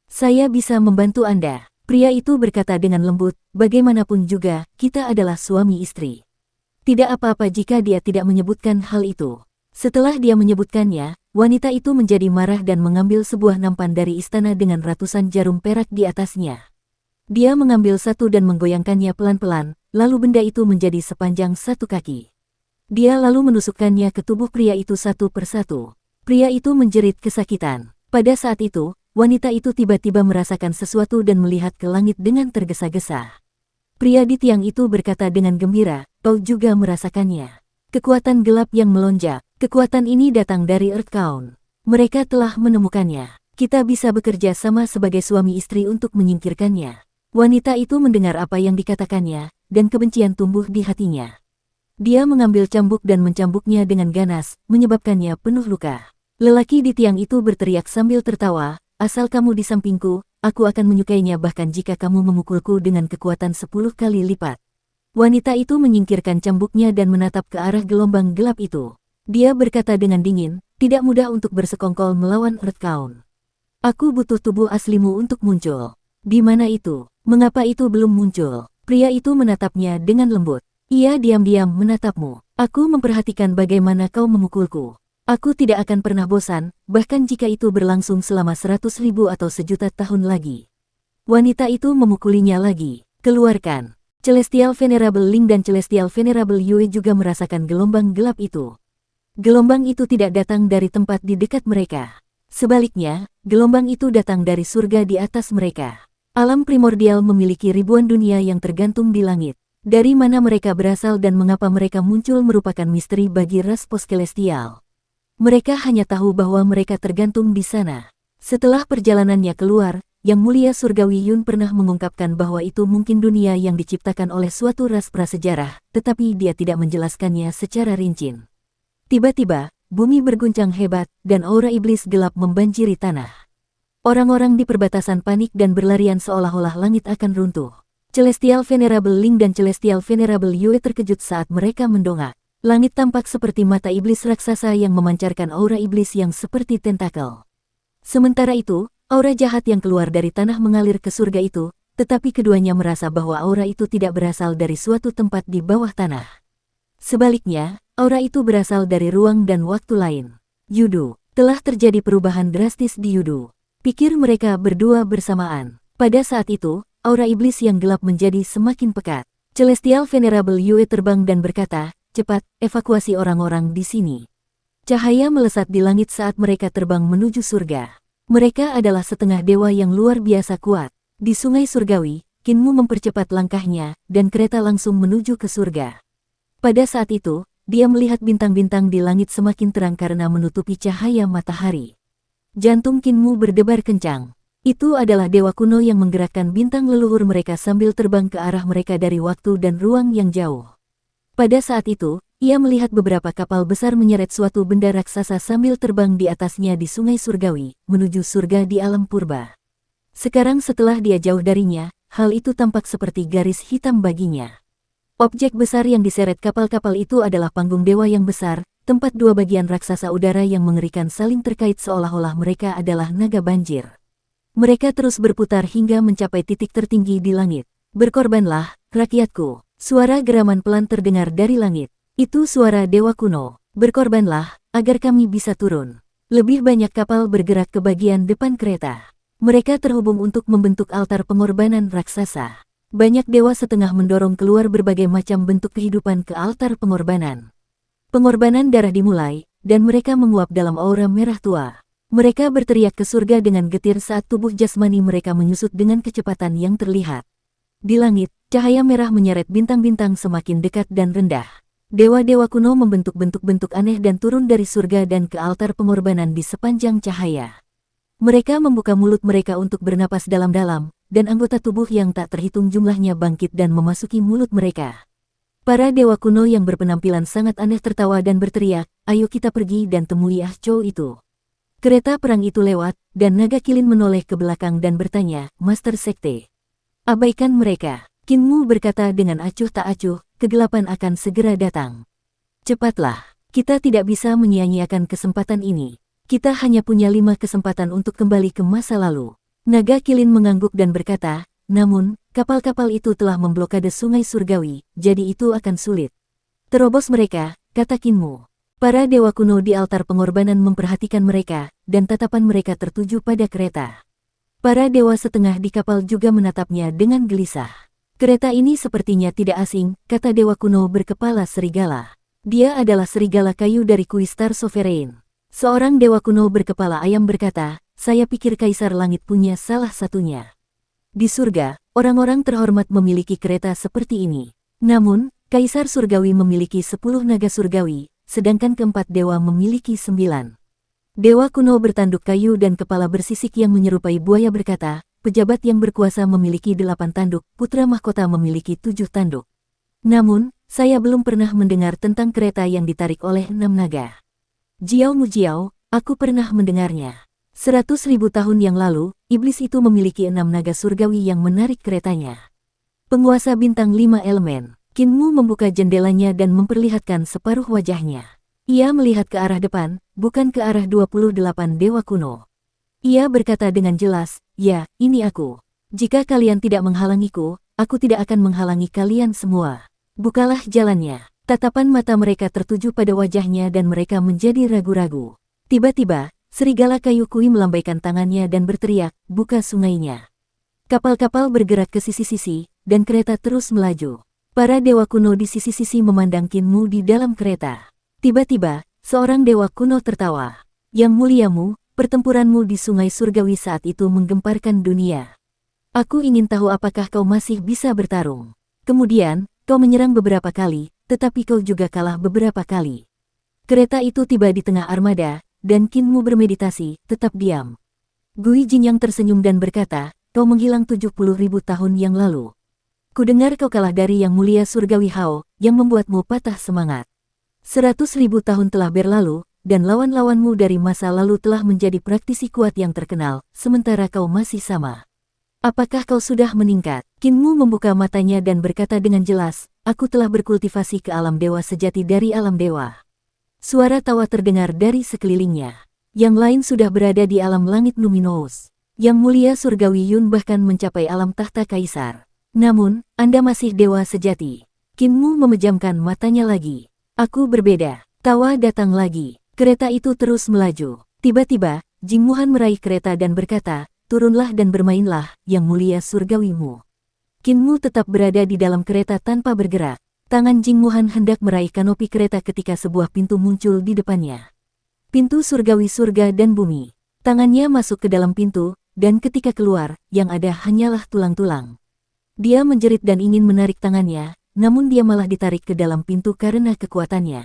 Saya bisa membantu Anda. Pria itu berkata dengan lembut, bagaimanapun juga, kita adalah suami istri. Tidak apa-apa jika dia tidak menyebutkan hal itu. Setelah dia menyebutkannya, wanita itu menjadi marah dan mengambil sebuah nampan dari istana dengan ratusan jarum perak di atasnya. Dia mengambil satu dan menggoyangkannya pelan-pelan, lalu benda itu menjadi sepanjang 1 kaki. Dia lalu menusukkannya ke tubuh pria itu satu persatu. Pria itu menjerit kesakitan. Pada saat itu, wanita itu tiba-tiba merasakan sesuatu dan melihat ke langit dengan tergesa-gesa. Pria di tiang itu berkata dengan gembira, kau juga merasakannya. Kekuatan gelap yang melonjak. Kekuatan ini datang dari Earth Count. Mereka telah menemukannya. Kita bisa bekerja sama sebagai suami istri untuk menyingkirkannya. Wanita itu mendengar apa yang dikatakannya, dan kebencian tumbuh di hatinya. Dia mengambil cambuk dan mencambuknya dengan ganas, menyebabkannya penuh luka. Lelaki di tiang itu berteriak sambil tertawa, asal kamu di sampingku, aku akan menyukainya bahkan jika kamu memukulku dengan kekuatan 10 kali lipat. Wanita itu menyingkirkan cambuknya dan menatap ke arah gelombang gelap itu. Dia berkata dengan dingin, tidak mudah untuk bersekongkol melawan Earth Count. Aku butuh tubuh aslimu untuk muncul. Di mana itu? Mengapa itu belum muncul? Pria itu menatapnya dengan lembut. Ia diam-diam menatapmu. Aku memperhatikan bagaimana kau memukulku. Aku tidak akan pernah bosan, bahkan jika itu berlangsung selama 100.000 atau sejuta tahun lagi. Wanita itu memukulinya lagi. Keluarkan. Celestial Venerable Ling dan Celestial Venerable Yue juga merasakan gelombang gelap itu. Gelombang itu tidak datang dari tempat di dekat mereka. Sebaliknya, gelombang itu datang dari surga di atas mereka. Alam primordial memiliki ribuan dunia yang tergantung di langit. Dari mana mereka berasal dan mengapa mereka muncul merupakan misteri bagi ras post-celestial. Mereka hanya tahu bahwa mereka tergantung di sana. Setelah perjalanannya keluar, Yang Mulia Surgawi Yun pernah mengungkapkan bahwa itu mungkin dunia yang diciptakan oleh suatu ras prasejarah, tetapi dia tidak menjelaskannya secara rinci. Tiba-tiba, bumi berguncang hebat, dan aura iblis gelap membanjiri tanah. Orang-orang di perbatasan panik dan berlarian seolah-olah langit akan runtuh. Celestial Venerable Ling dan Celestial Venerable Yue terkejut saat mereka mendongak. Langit tampak seperti mata iblis raksasa yang memancarkan aura iblis yang seperti tentakel. Sementara itu, aura jahat yang keluar dari tanah mengalir ke surga itu, tetapi keduanya merasa bahwa aura itu tidak berasal dari suatu tempat di bawah tanah. Sebaliknya, aura itu berasal dari ruang dan waktu lain. Yudu, telah terjadi perubahan drastis di Yudu. Pikir mereka berdua bersamaan. Pada saat itu, aura iblis yang gelap menjadi semakin pekat. Celestial Venerable Yue terbang dan berkata, cepat, evakuasi orang-orang di sini. Cahaya melesat di langit saat mereka terbang menuju surga. Mereka adalah setengah dewa yang luar biasa kuat. Di sungai surgawi, Kinmu mempercepat langkahnya, dan kereta langsung menuju ke surga. Pada saat itu, dia melihat bintang-bintang di langit semakin terang karena menutupi cahaya matahari. Jantung Kinmu berdebar kencang. Itu adalah dewa kuno yang menggerakkan bintang leluhur mereka sambil terbang ke arah mereka dari waktu dan ruang yang jauh. Pada saat itu, ia melihat beberapa kapal besar menyeret suatu benda raksasa sambil terbang di atasnya di sungai surgawi, menuju surga di alam purba. Sekarang setelah dia jauh darinya, hal itu tampak seperti garis hitam baginya. Objek besar yang diseret kapal-kapal itu adalah panggung dewa yang besar, tempat dua bagian raksasa udara yang mengerikan saling terkait seolah-olah mereka adalah naga banjir. Mereka terus berputar hingga mencapai titik tertinggi di langit. Berkorbanlah, rakyatku. Suara geraman pelan terdengar dari langit. Itu suara dewa kuno. Berkorbanlah, agar kami bisa turun. Lebih banyak kapal bergerak ke bagian depan kereta. Mereka terhubung untuk membentuk altar pengorbanan raksasa. Banyak dewa setengah mendorong keluar berbagai macam bentuk kehidupan ke altar pengorbanan. Pengorbanan darah dimulai, dan mereka menguap dalam aura merah tua. Mereka berteriak ke surga dengan getir saat tubuh jasmani mereka menyusut dengan kecepatan yang terlihat. Di langit, Cahaya merah menyeret bintang-bintang semakin dekat dan rendah. Dewa-dewa kuno membentuk bentuk-bentuk aneh dan turun dari surga dan ke altar pengorbanan di sepanjang cahaya. Mereka membuka mulut mereka untuk bernapas dalam-dalam, dan anggota tubuh yang tak terhitung jumlahnya bangkit dan memasuki mulut mereka. Para dewa kuno yang berpenampilan sangat aneh tertawa dan berteriak, "Ayo kita pergi dan temui Ah Chow itu." Kereta perang itu lewat, dan naga kilin menoleh ke belakang dan bertanya, "Master Sekte, abaikan mereka." Kinmu berkata dengan acuh tak acuh, "Kegelapan akan segera datang. Cepatlah, kita tidak bisa menyia-nyiakan kesempatan ini. Kita hanya punya 5 kesempatan untuk kembali ke masa lalu." Naga kilin mengangguk dan berkata, "Namun, kapal-kapal itu telah memblokade sungai surgawi, jadi itu akan sulit terobos mereka," kata Kinmu. Para dewa kuno di altar pengorbanan memperhatikan mereka, dan tatapan mereka tertuju pada kereta. Para dewa setengah di kapal juga menatapnya dengan gelisah. "Kereta ini sepertinya tidak asing," kata dewa kuno berkepala serigala. "Dia adalah serigala kayu dari Kuistar Sovereign." Seorang dewa kuno berkepala ayam berkata, "Saya pikir Kaisar Langit punya salah satunya. Di surga, orang-orang terhormat memiliki kereta seperti ini. Namun, Kaisar Surgawi memiliki 10 naga surgawi, sedangkan keempat dewa memiliki 9. Dewa kuno bertanduk kayu dan kepala bersisik yang menyerupai buaya berkata, "Pejabat yang berkuasa memiliki 8 tanduk, putra mahkota memiliki 7 tanduk. Namun, saya belum pernah mendengar tentang kereta yang ditarik oleh 6 naga. Jiao Mujiao, aku pernah mendengarnya. 100.000 tahun yang lalu, iblis itu memiliki 6 naga surgawi yang menarik keretanya. Penguasa bintang 5 elemen." Kinmu membuka jendelanya dan memperlihatkan separuh wajahnya. Ia melihat ke arah depan, bukan ke arah 28 dewa kuno. Ia berkata dengan jelas, "Ya, ini aku. Jika kalian tidak menghalangiku, aku tidak akan menghalangi kalian semua. Bukalah jalannya." Tatapan mata mereka tertuju pada wajahnya dan mereka menjadi ragu-ragu. Tiba-tiba, serigala kayu kui melambaikan tangannya dan berteriak, "Buka sungainya." Kapal-kapal bergerak ke sisi-sisi, dan kereta terus melaju. Para dewa kuno di sisi-sisi memandang Kinmu di dalam kereta. Tiba-tiba, seorang dewa kuno tertawa. "Yang muliamu, pertempuranmu di sungai surgawi saat itu menggemparkan dunia. Aku ingin tahu apakah kau masih bisa bertarung. Kemudian, kau menyerang beberapa kali, tetapi kau juga kalah beberapa kali." Kereta itu tiba di tengah armada, dan Kinmu bermeditasi, tetap diam. Gui Jinyang tersenyum dan berkata, "Kau menghilang 70.000 tahun yang lalu. Kudengar kau kalah dari Yang Mulia Surgawi Hao, yang membuatmu patah semangat. 100.000 tahun telah berlalu, dan lawan-lawanmu dari masa lalu telah menjadi praktisi kuat yang terkenal, sementara kau masih sama. Apakah kau sudah meningkat?" Kinmu membuka matanya dan berkata dengan jelas, "Aku telah berkultivasi ke alam dewa sejati dari alam dewa." Suara tawa terdengar dari sekelilingnya. Yang lain sudah berada di alam langit luminous. Yang Mulia Surgawi Yun bahkan mencapai alam tahta kaisar. "Namun, Anda masih dewa sejati." Kinmu memejamkan matanya lagi. "Aku berbeda." Tawa datang lagi. Kereta itu terus melaju. Tiba-tiba, Jing Muhan meraih kereta dan berkata, "Turunlah dan bermainlah, Yang Mulia Surgawimu." Kinmu tetap berada di dalam kereta tanpa bergerak. Tangan Jing Muhan hendak meraih kanopi kereta ketika sebuah pintu muncul di depannya. Pintu surgawi surga dan bumi. Tangannya masuk ke dalam pintu, dan ketika keluar, yang ada hanyalah tulang-tulang. Dia menjerit dan ingin menarik tangannya, namun dia malah ditarik ke dalam pintu karena kekuatannya.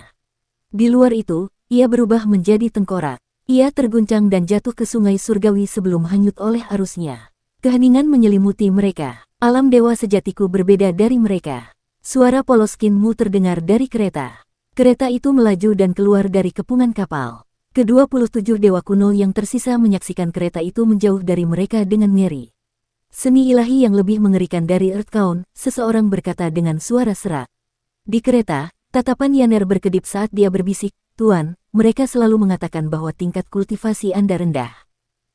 Di luar itu, ia berubah menjadi tengkorak. Ia terguncang dan jatuh ke sungai surgawi sebelum hanyut oleh arusnya. Keheningan menyelimuti mereka. Alam dewa sejatiku berbeda dari mereka. Suara polos Kinmu terdengar dari kereta. Kereta itu melaju dan keluar dari kepungan kapal. Ke-27 dewa kuno yang tersisa menyaksikan kereta itu menjauh dari mereka dengan ngeri. "Seni ilahi yang lebih mengerikan dari Earthbound," seseorang berkata dengan suara serak. Di kereta, tatapan Yaner berkedip saat dia berbisik, "Tuan, mereka selalu mengatakan bahwa tingkat kultivasi Anda rendah.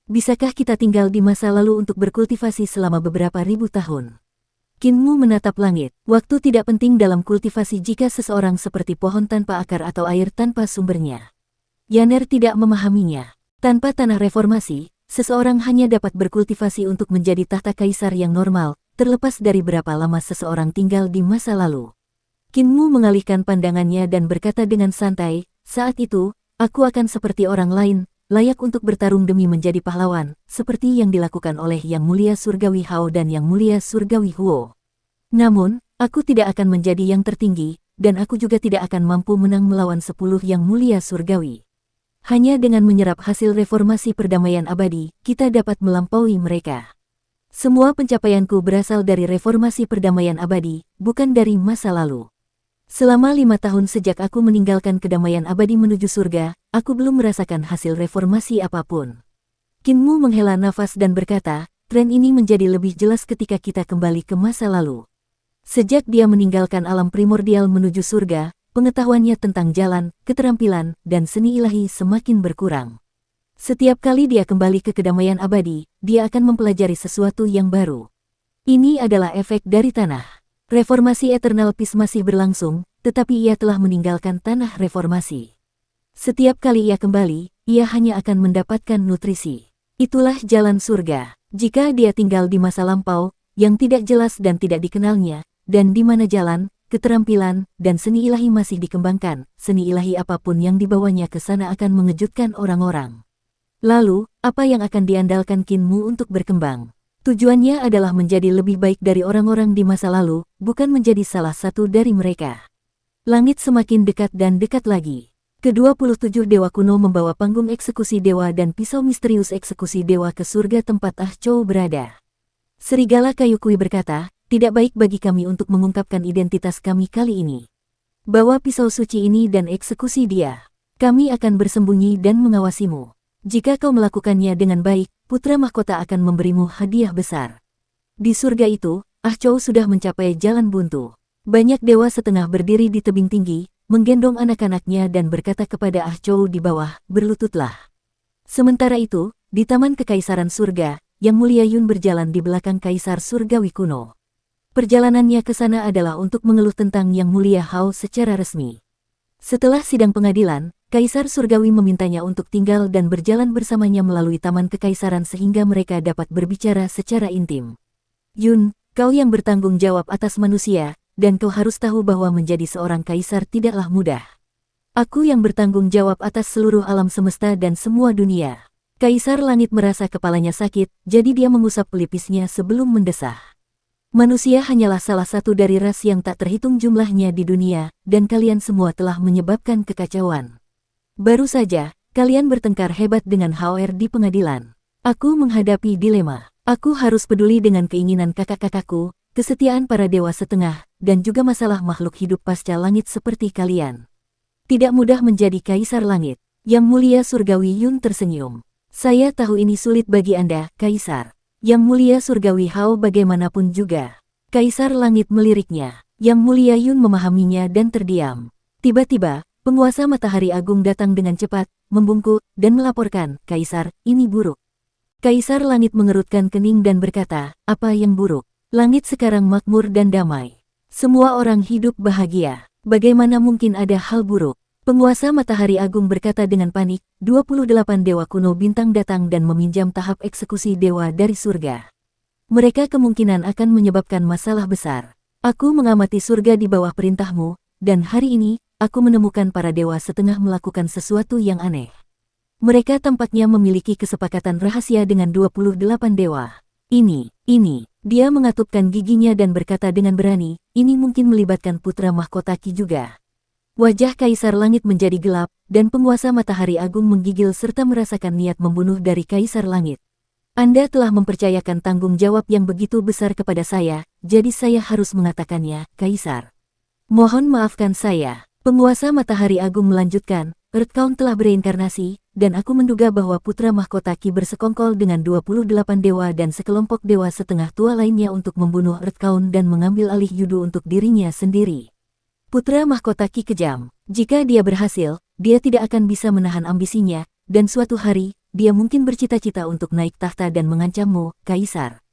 Bisakah kita tinggal di masa lalu untuk berkultivasi selama beberapa ribu tahun?" Kinmu menatap langit. Waktu tidak penting dalam kultivasi jika seseorang seperti pohon tanpa akar atau air tanpa sumbernya. Yaner tidak memahaminya. Tanpa tanah reformasi, seseorang hanya dapat berkultivasi untuk menjadi tahta kaisar yang normal, terlepas dari berapa lama seseorang tinggal di masa lalu. Kinmu mengalihkan pandangannya dan berkata dengan santai, "Saat itu, aku akan seperti orang lain, layak untuk bertarung demi menjadi pahlawan, seperti yang dilakukan oleh Yang Mulia Surgawi Hao dan Yang Mulia Surgawi Huo. Namun, aku tidak akan menjadi yang tertinggi, dan aku juga tidak akan mampu menang melawan 10 yang mulia surgawi. Hanya dengan menyerap hasil reformasi perdamaian abadi, kita dapat melampaui mereka. Semua pencapaianku berasal dari reformasi perdamaian abadi, bukan dari masa lalu. Selama 5 tahun sejak aku meninggalkan kedamaian abadi menuju surga, aku belum merasakan hasil reformasi apapun. Kinmu menghela nafas dan berkata, tren ini menjadi lebih jelas ketika kita kembali ke masa lalu. Sejak dia meninggalkan alam primordial menuju surga, pengetahuannya tentang jalan, keterampilan, dan seni ilahi semakin berkurang. Setiap kali dia kembali ke kedamaian abadi, dia akan mempelajari sesuatu yang baru. Ini adalah efek dari tanah. Reformasi Eternal Peace masih berlangsung, tetapi ia telah meninggalkan tanah reformasi. Setiap kali ia kembali, ia hanya akan mendapatkan nutrisi. Itulah jalan surga. Jika dia tinggal di masa lampau, yang tidak jelas dan tidak dikenalnya, dan di mana jalan, keterampilan, dan seni ilahi masih dikembangkan, seni ilahi apapun yang dibawanya ke sana akan mengejutkan orang-orang. Lalu, apa yang akan diandalkan Kinmu untuk berkembang? Tujuannya adalah menjadi lebih baik dari orang-orang di masa lalu, bukan menjadi salah satu dari mereka. Langit semakin dekat dan dekat lagi. Ke-27 dewa kuno membawa panggung eksekusi dewa dan pisau misterius eksekusi dewa ke surga tempat Ah Chou berada. Serigala kayu kui berkata, tidak baik bagi kami untuk mengungkapkan identitas kami kali ini. Bawa pisau suci ini dan eksekusi dia. Kami akan bersembunyi dan mengawasimu. Jika kau melakukannya dengan baik, putra mahkota akan memberimu hadiah besar. Di surga itu, Ah Chou sudah mencapai jalan buntu. Banyak dewa setengah berdiri di tebing tinggi, menggendong anak-anaknya dan berkata kepada Ah Chou di bawah, berlututlah. Sementara itu, di Taman Kekaisaran Surga, Yang Mulia Yun berjalan di belakang Kaisar Surgawi kuno. Perjalanannya ke sana adalah untuk mengeluh tentang Yang Mulia Hao secara resmi. Setelah sidang pengadilan, Kaisar Surgawi memintanya untuk tinggal dan berjalan bersamanya melalui Taman Kekaisaran sehingga mereka dapat berbicara secara intim. Yun, kau yang bertanggung jawab atas manusia, dan kau harus tahu bahwa menjadi seorang kaisar tidaklah mudah. Aku yang bertanggung jawab atas seluruh alam semesta dan semua dunia. Kaisar Langit merasa kepalanya sakit, jadi dia mengusap pelipisnya sebelum mendesah. Manusia hanyalah salah satu dari ras yang tak terhitung jumlahnya di dunia, dan kalian semua telah menyebabkan kekacauan. Baru saja, kalian bertengkar hebat dengan HR di pengadilan. Aku menghadapi dilema. Aku harus peduli dengan keinginan kakak-kakakku, kesetiaan para dewa setengah, dan juga masalah makhluk hidup pasca langit seperti kalian. Tidak mudah menjadi Kaisar Langit. Yang Mulia Surgawi Yun tersenyum. Saya tahu ini sulit bagi Anda, Kaisar. Yang Mulia Surgawi Hao bagaimanapun juga. Kaisar Langit meliriknya. Yang Mulia Yun memahaminya dan terdiam. Tiba-tiba, penguasa Matahari Agung datang dengan cepat, membungkuk, dan melaporkan, Kaisar, ini buruk. Kaisar Langit mengerutkan kening dan berkata, apa yang buruk? Langit sekarang makmur dan damai. Semua orang hidup bahagia. Bagaimana mungkin ada hal buruk? Penguasa Matahari Agung berkata dengan panik, 28 dewa kuno bintang datang dan meminjam tahap eksekusi dewa dari surga. Mereka kemungkinan akan menyebabkan masalah besar. Aku mengamati surga di bawah perintahmu, dan hari ini, aku menemukan para dewa setengah melakukan sesuatu yang aneh. Mereka tampaknya memiliki kesepakatan rahasia dengan 28 dewa. Ini, dia mengatupkan giginya dan berkata dengan berani, ini mungkin melibatkan putra mahkota Ki juga. Wajah Kaisar Langit menjadi gelap, dan penguasa Matahari Agung menggigil serta merasakan niat membunuh dari Kaisar Langit. Anda telah mempercayakan tanggung jawab yang begitu besar kepada saya, jadi saya harus mengatakannya, Kaisar. Mohon maafkan saya. Penguasa Matahari Agung melanjutkan, Earthcount telah bereinkarnasi, dan aku menduga bahwa putra mahkota Ki bersekongkol dengan 28 dewa dan sekelompok dewa setengah tua lainnya untuk membunuh Earthcount dan mengambil alih Yudu untuk dirinya sendiri. Putra mahkota Ki kejam. Jika dia berhasil, dia tidak akan bisa menahan ambisinya, dan suatu hari, dia mungkin bercita-cita untuk naik tahta dan mengancammu, Kaisar.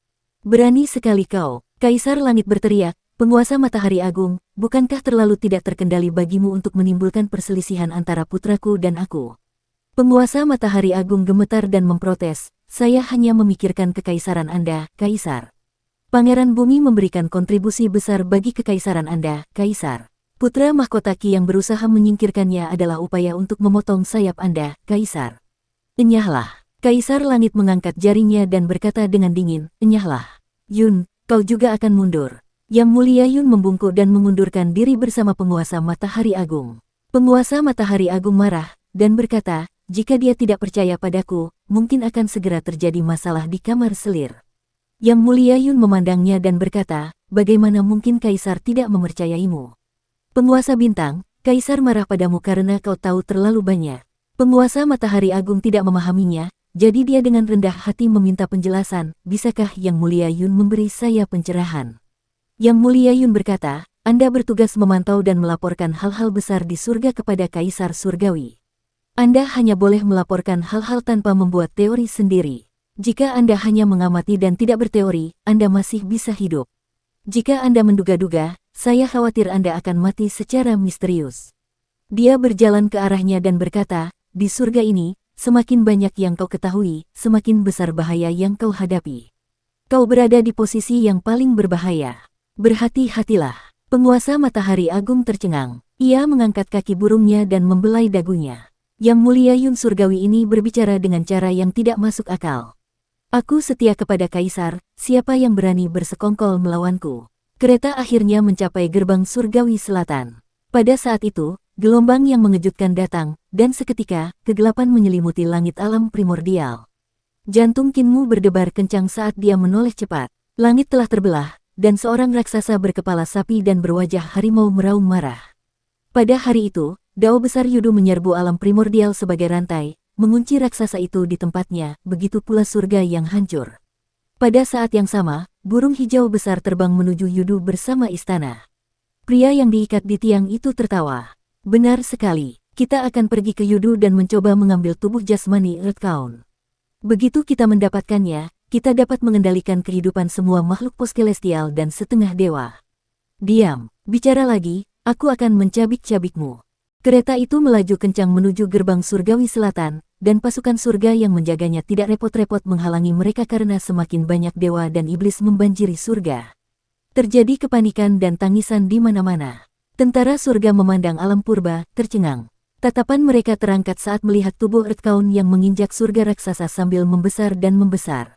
Berani sekali kau, Kaisar Langit berteriak, penguasa Matahari Agung, bukankah terlalu tidak terkendali bagimu untuk menimbulkan perselisihan antara putraku dan aku? Penguasa Matahari Agung gemetar dan memprotes, saya hanya memikirkan kekaisaran Anda, Kaisar. Pangeran Bumi memberikan kontribusi besar bagi kekaisaran Anda, Kaisar. Putra mahkota Ki yang berusaha menyingkirkannya adalah upaya untuk memotong sayap Anda, Kaisar. Enyahlah. Kaisar Langit mengangkat jarinya dan berkata dengan dingin, enyahlah. Yun, kau juga akan mundur. Yang Mulia Yun membungkuk dan mengundurkan diri bersama penguasa Matahari Agung. Penguasa Matahari Agung marah, dan berkata, jika dia tidak percaya padaku, mungkin akan segera terjadi masalah di kamar selir. Yang Mulia Yun memandangnya dan berkata, bagaimana mungkin Kaisar tidak mempercayaimu? Penguasa Bintang, Kaisar marah padamu karena kau tahu terlalu banyak. Penguasa Matahari Agung tidak memahaminya, jadi dia dengan rendah hati meminta penjelasan, bisakah Yang Mulia Yun memberi saya pencerahan? Yang Mulia Yun berkata, Anda bertugas memantau dan melaporkan hal-hal besar di surga kepada Kaisar Surgawi. Anda hanya boleh melaporkan hal-hal tanpa membuat teori sendiri. Jika Anda hanya mengamati dan tidak berteori, Anda masih bisa hidup. Jika Anda menduga-duga, saya khawatir Anda akan mati secara misterius. Dia berjalan ke arahnya dan berkata, di surga ini, semakin banyak yang kau ketahui, semakin besar bahaya yang kau hadapi. Kau berada di posisi yang paling berbahaya. Berhati-hatilah. Penguasa Matahari Agung tercengang. Ia mengangkat kaki burungnya dan membelai dagunya. Yang Mulia Yun Surgawi ini berbicara dengan cara yang tidak masuk akal. Aku setia kepada Kaisar, siapa yang berani bersekongkol melawanku? Kereta akhirnya mencapai gerbang Surgawi Selatan. Pada saat itu, gelombang yang mengejutkan datang, dan seketika, kegelapan menyelimuti langit alam primordial. Jantung Kinmu berdebar kencang saat dia menoleh cepat. Langit telah terbelah, dan seorang raksasa berkepala sapi dan berwajah harimau meraung marah. Pada hari itu, dao besar Yudu menyerbu alam primordial sebagai rantai, mengunci raksasa itu di tempatnya, begitu pula surga yang hancur. Pada saat yang sama, burung hijau besar terbang menuju Yudu bersama istana. Pria yang diikat di tiang itu tertawa. Benar sekali, kita akan pergi ke Yudu dan mencoba mengambil tubuh jasmani Earthbound. Begitu kita mendapatkannya, kita dapat mengendalikan kehidupan semua makhluk poscelestial dan setengah dewa. Diam, bicara lagi, aku akan mencabik-cabikmu. Kereta itu melaju kencang menuju gerbang Surgawi Selatan, dan pasukan surga yang menjaganya tidak repot-repot menghalangi mereka karena semakin banyak dewa dan iblis membanjiri surga. Terjadi kepanikan dan tangisan di mana-mana. Tentara surga memandang alam purba, tercengang. Tatapan mereka terangkat saat melihat tubuh Earthbound yang menginjak surga raksasa sambil membesar dan membesar.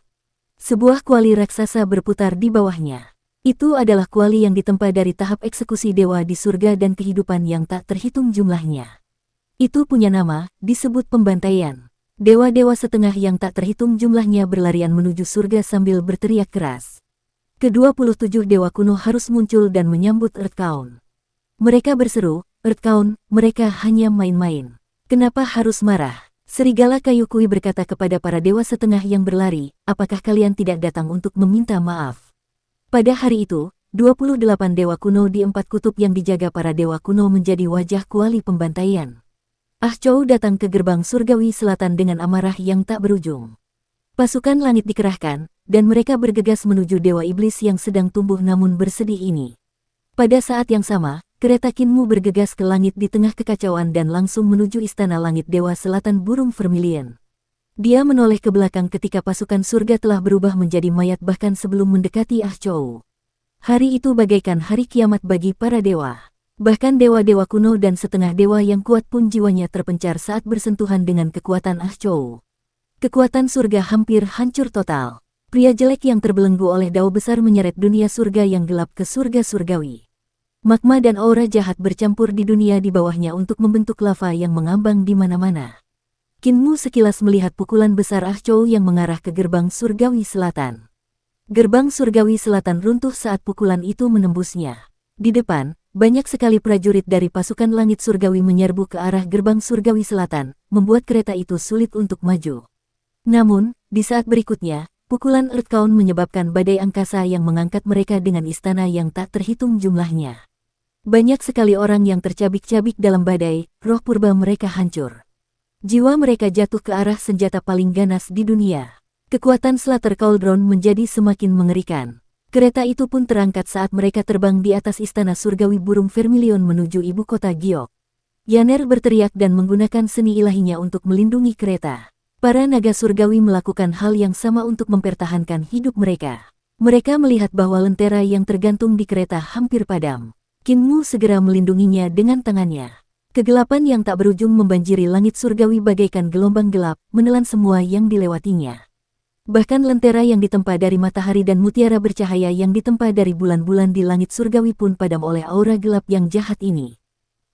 Sebuah kuali raksasa berputar di bawahnya. Itu adalah kuali yang ditempa dari tahap eksekusi dewa di surga dan kehidupan yang tak terhitung jumlahnya. Itu punya nama, disebut pembantaian. Dewa-dewa setengah yang tak terhitung jumlahnya berlarian menuju surga sambil berteriak keras. Ke-27 dewa kuno harus muncul dan menyambut Earthbound. Mereka berseru, Earthbound, mereka hanya main-main. Kenapa harus marah? Serigala kayu kui berkata kepada para dewa setengah yang berlari, apakah kalian tidak datang untuk meminta maaf? Pada hari itu, 28 dewa kuno di 4 kutub yang dijaga para dewa kuno menjadi wajah kuali pembantaian. Ah Chou datang ke gerbang Surgawi Selatan dengan amarah yang tak berujung. Pasukan langit dikerahkan, dan mereka bergegas menuju dewa iblis yang sedang tumbuh namun bersedih ini. Pada saat yang sama, kereta Kinmu bergegas ke langit di tengah kekacauan dan langsung menuju istana langit Dewa Selatan Burung Vermilion. Dia menoleh ke belakang ketika pasukan surga telah berubah menjadi mayat bahkan sebelum mendekati Ah Chou. Hari itu bagaikan hari kiamat bagi para dewa. Bahkan dewa-dewa kuno dan setengah dewa yang kuat pun jiwanya terpencar saat bersentuhan dengan kekuatan Ah Chou. Kekuatan surga hampir hancur total. Pria jelek yang terbelenggu oleh dao besar menyeret dunia surga yang gelap ke surga surgawi. Magma dan aura jahat bercampur di dunia di bawahnya untuk membentuk lava yang mengambang di mana-mana. Kinmu sekilas melihat pukulan besar Ah Chou yang mengarah ke gerbang Surgawi Selatan. Gerbang Surgawi Selatan runtuh saat pukulan itu menembusnya. Di depan, banyak sekali prajurit dari pasukan langit surgawi menyerbu ke arah gerbang Surgawi Selatan, membuat kereta itu sulit untuk maju. Namun, di saat berikutnya, pukulan Earthbound menyebabkan badai angkasa yang mengangkat mereka dengan istana yang tak terhitung jumlahnya. Banyak sekali orang yang tercabik-cabik dalam badai, roh purba mereka hancur. Jiwa mereka jatuh ke arah senjata paling ganas di dunia. Kekuatan Slater Cauldron menjadi semakin mengerikan. Kereta itu pun terangkat saat mereka terbang di atas istana surgawi Burung Vermilion menuju ibu kota Giok. Yaner berteriak dan menggunakan seni ilahinya untuk melindungi kereta. Para naga surgawi melakukan hal yang sama untuk mempertahankan hidup mereka. Mereka melihat bahwa lentera yang tergantung di kereta hampir padam. Kinmu segera melindunginya dengan tangannya. Kegelapan yang tak berujung membanjiri langit surgawi bagaikan gelombang gelap, menelan semua yang dilewatinya. Bahkan lentera yang ditempa dari matahari dan mutiara bercahaya yang ditempa dari bulan-bulan di langit surgawi pun padam oleh aura gelap yang jahat ini.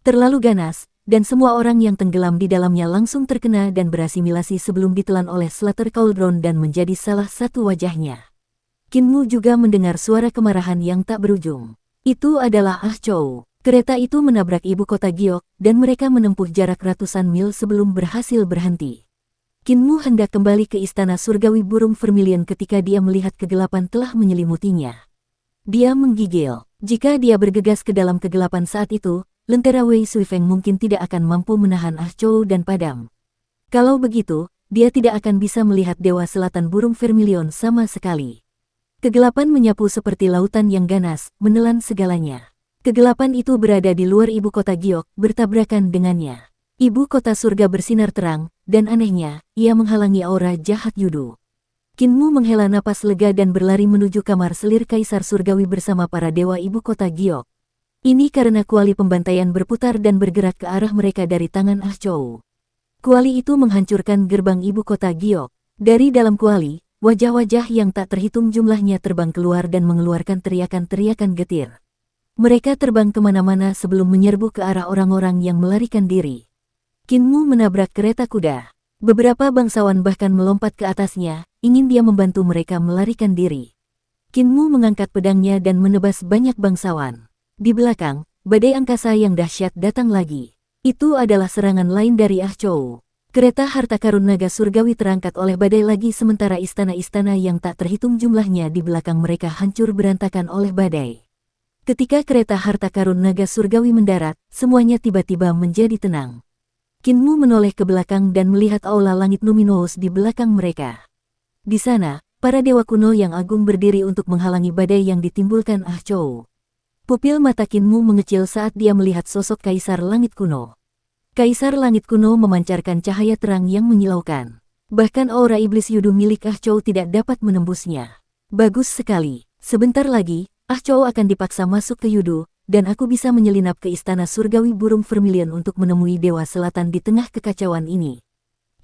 Terlalu ganas, dan semua orang yang tenggelam di dalamnya langsung terkena dan berasimilasi sebelum ditelan oleh Slater Cauldron dan menjadi salah satu wajahnya. Kinmu juga mendengar suara kemarahan yang tak berujung. Itu adalah Ah Chou. Kereta itu menabrak ibu kota Giok, dan mereka menempuh jarak ratusan mil sebelum berhasil berhenti. Kinmu hendak kembali ke istana surgawi burung vermilion ketika dia melihat kegelapan telah menyelimutinya. Dia menggigil. Jika dia bergegas ke dalam kegelapan saat itu, lentera Wei Suifeng mungkin tidak akan mampu menahan Ah Chou dan padam. Kalau begitu, dia tidak akan bisa melihat Dewa Selatan burung vermilion sama sekali. Kegelapan menyapu seperti lautan yang ganas, menelan segalanya. Kegelapan itu berada di luar ibu kota Giok, bertabrakan dengannya. Ibu kota surga bersinar terang, dan anehnya, ia menghalangi aura jahat Yudu. Kinmu menghela napas lega dan berlari menuju kamar selir kaisar surgawi bersama para dewa ibu kota Giok. Ini karena kuali pembantaian berputar dan bergerak ke arah mereka dari tangan Ah Chou. Kuali itu menghancurkan gerbang ibu kota Giok. Dari dalam kuali, wajah-wajah yang tak terhitung jumlahnya terbang keluar dan mengeluarkan teriakan-teriakan getir. Mereka terbang kemana-mana sebelum menyerbu ke arah orang-orang yang melarikan diri. Kinmu menabrak kereta kuda. Beberapa bangsawan bahkan melompat ke atasnya, ingin dia membantu mereka melarikan diri. Kinmu mengangkat pedangnya dan menebas banyak bangsawan. Di belakang, badai angkasa yang dahsyat datang lagi. Itu adalah serangan lain dari Ah Chou. Kereta harta karun naga surgawi terangkat oleh badai lagi sementara istana-istana yang tak terhitung jumlahnya di belakang mereka hancur berantakan oleh badai. Ketika kereta harta karun naga surgawi mendarat, semuanya tiba-tiba menjadi tenang. Kinmu menoleh ke belakang dan melihat aula langit luminous di belakang mereka. Di sana, para dewa kuno yang agung berdiri untuk menghalangi badai yang ditimbulkan Ah Chou. Pupil mata Kinmu mengecil saat dia melihat sosok kaisar langit kuno. Kaisar langit kuno memancarkan cahaya terang yang menyilaukan. Bahkan aura iblis Yudu milik Ah Chou tidak dapat menembusnya. Bagus sekali. Sebentar lagi, Ah Chou akan dipaksa masuk ke Yudu, dan aku bisa menyelinap ke istana surgawi burung vermilion untuk menemui Dewa Selatan di tengah kekacauan ini.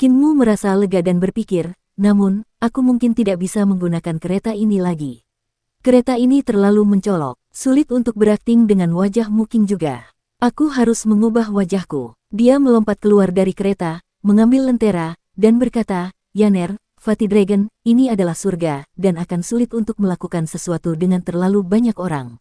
Kinmu merasa lega dan berpikir, namun, aku mungkin tidak bisa menggunakan kereta ini lagi. Kereta ini terlalu mencolok, sulit untuk berakting dengan wajah Muking juga. Aku harus mengubah wajahku. Dia melompat keluar dari kereta, mengambil lentera, dan berkata, Yaner, Fatih Dragon, ini adalah surga, dan akan sulit untuk melakukan sesuatu dengan terlalu banyak orang.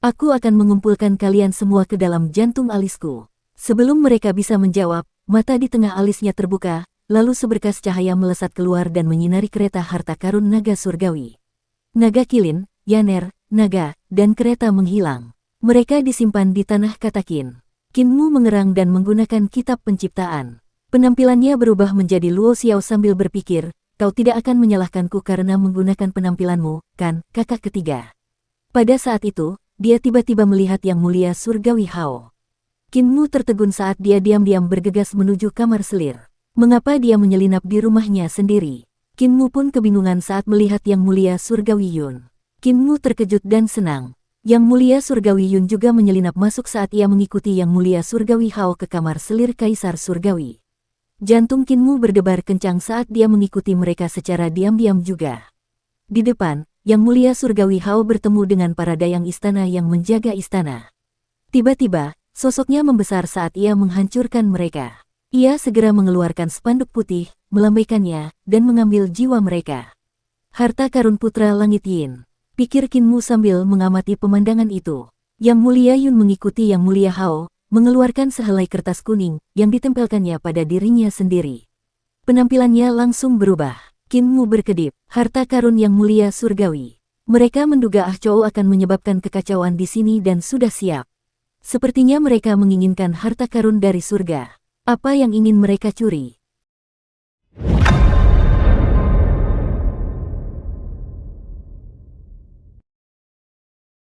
Aku akan mengumpulkan kalian semua ke dalam jantung alisku. Sebelum mereka bisa menjawab, mata di tengah alisnya terbuka, lalu seberkas cahaya melesat keluar dan menyinari kereta harta karun naga surgawi. Naga kilin, Yaner, naga, dan kereta menghilang. Mereka disimpan di tanah Katakin. Kinmu mengerang dan menggunakan kitab penciptaan. Penampilannya berubah menjadi Luo Xiao sambil berpikir, kau tidak akan menyalahkanku karena menggunakan penampilanmu, kan, kakak ketiga. Pada saat itu, dia tiba-tiba melihat Yang Mulia Surgawi Hao. Kinmu tertegun saat dia diam-diam bergegas menuju kamar selir. Mengapa dia menyelinap di rumahnya sendiri? Kinmu pun kebingungan saat melihat Yang Mulia Surgawi Yun. Kinmu terkejut dan senang. Yang Mulia Surgawi Yun juga menyelinap masuk saat ia mengikuti Yang Mulia Surgawi Hao ke kamar selir Kaisar Surgawi. Jantung Kinmu berdebar kencang saat dia mengikuti mereka secara diam-diam juga. Di depan, Yang Mulia Surgawi Hao bertemu dengan para dayang istana yang menjaga istana. Tiba-tiba, sosoknya membesar saat ia menghancurkan mereka. Ia segera mengeluarkan spanduk putih, melambaikannya, dan mengambil jiwa mereka. Harta karun putra langit Yin. Pikir Kinmu sambil mengamati pemandangan itu. Yang Mulia Yun mengikuti Yang Mulia Hao, mengeluarkan sehelai kertas kuning, yang ditempelkannya pada dirinya sendiri. Penampilannya langsung berubah. Kinmu berkedip, harta karun Yang Mulia Surgawi. Mereka menduga Ah Chou akan menyebabkan kekacauan di sini dan sudah siap. Sepertinya mereka menginginkan harta karun dari surga. Apa yang ingin mereka curi?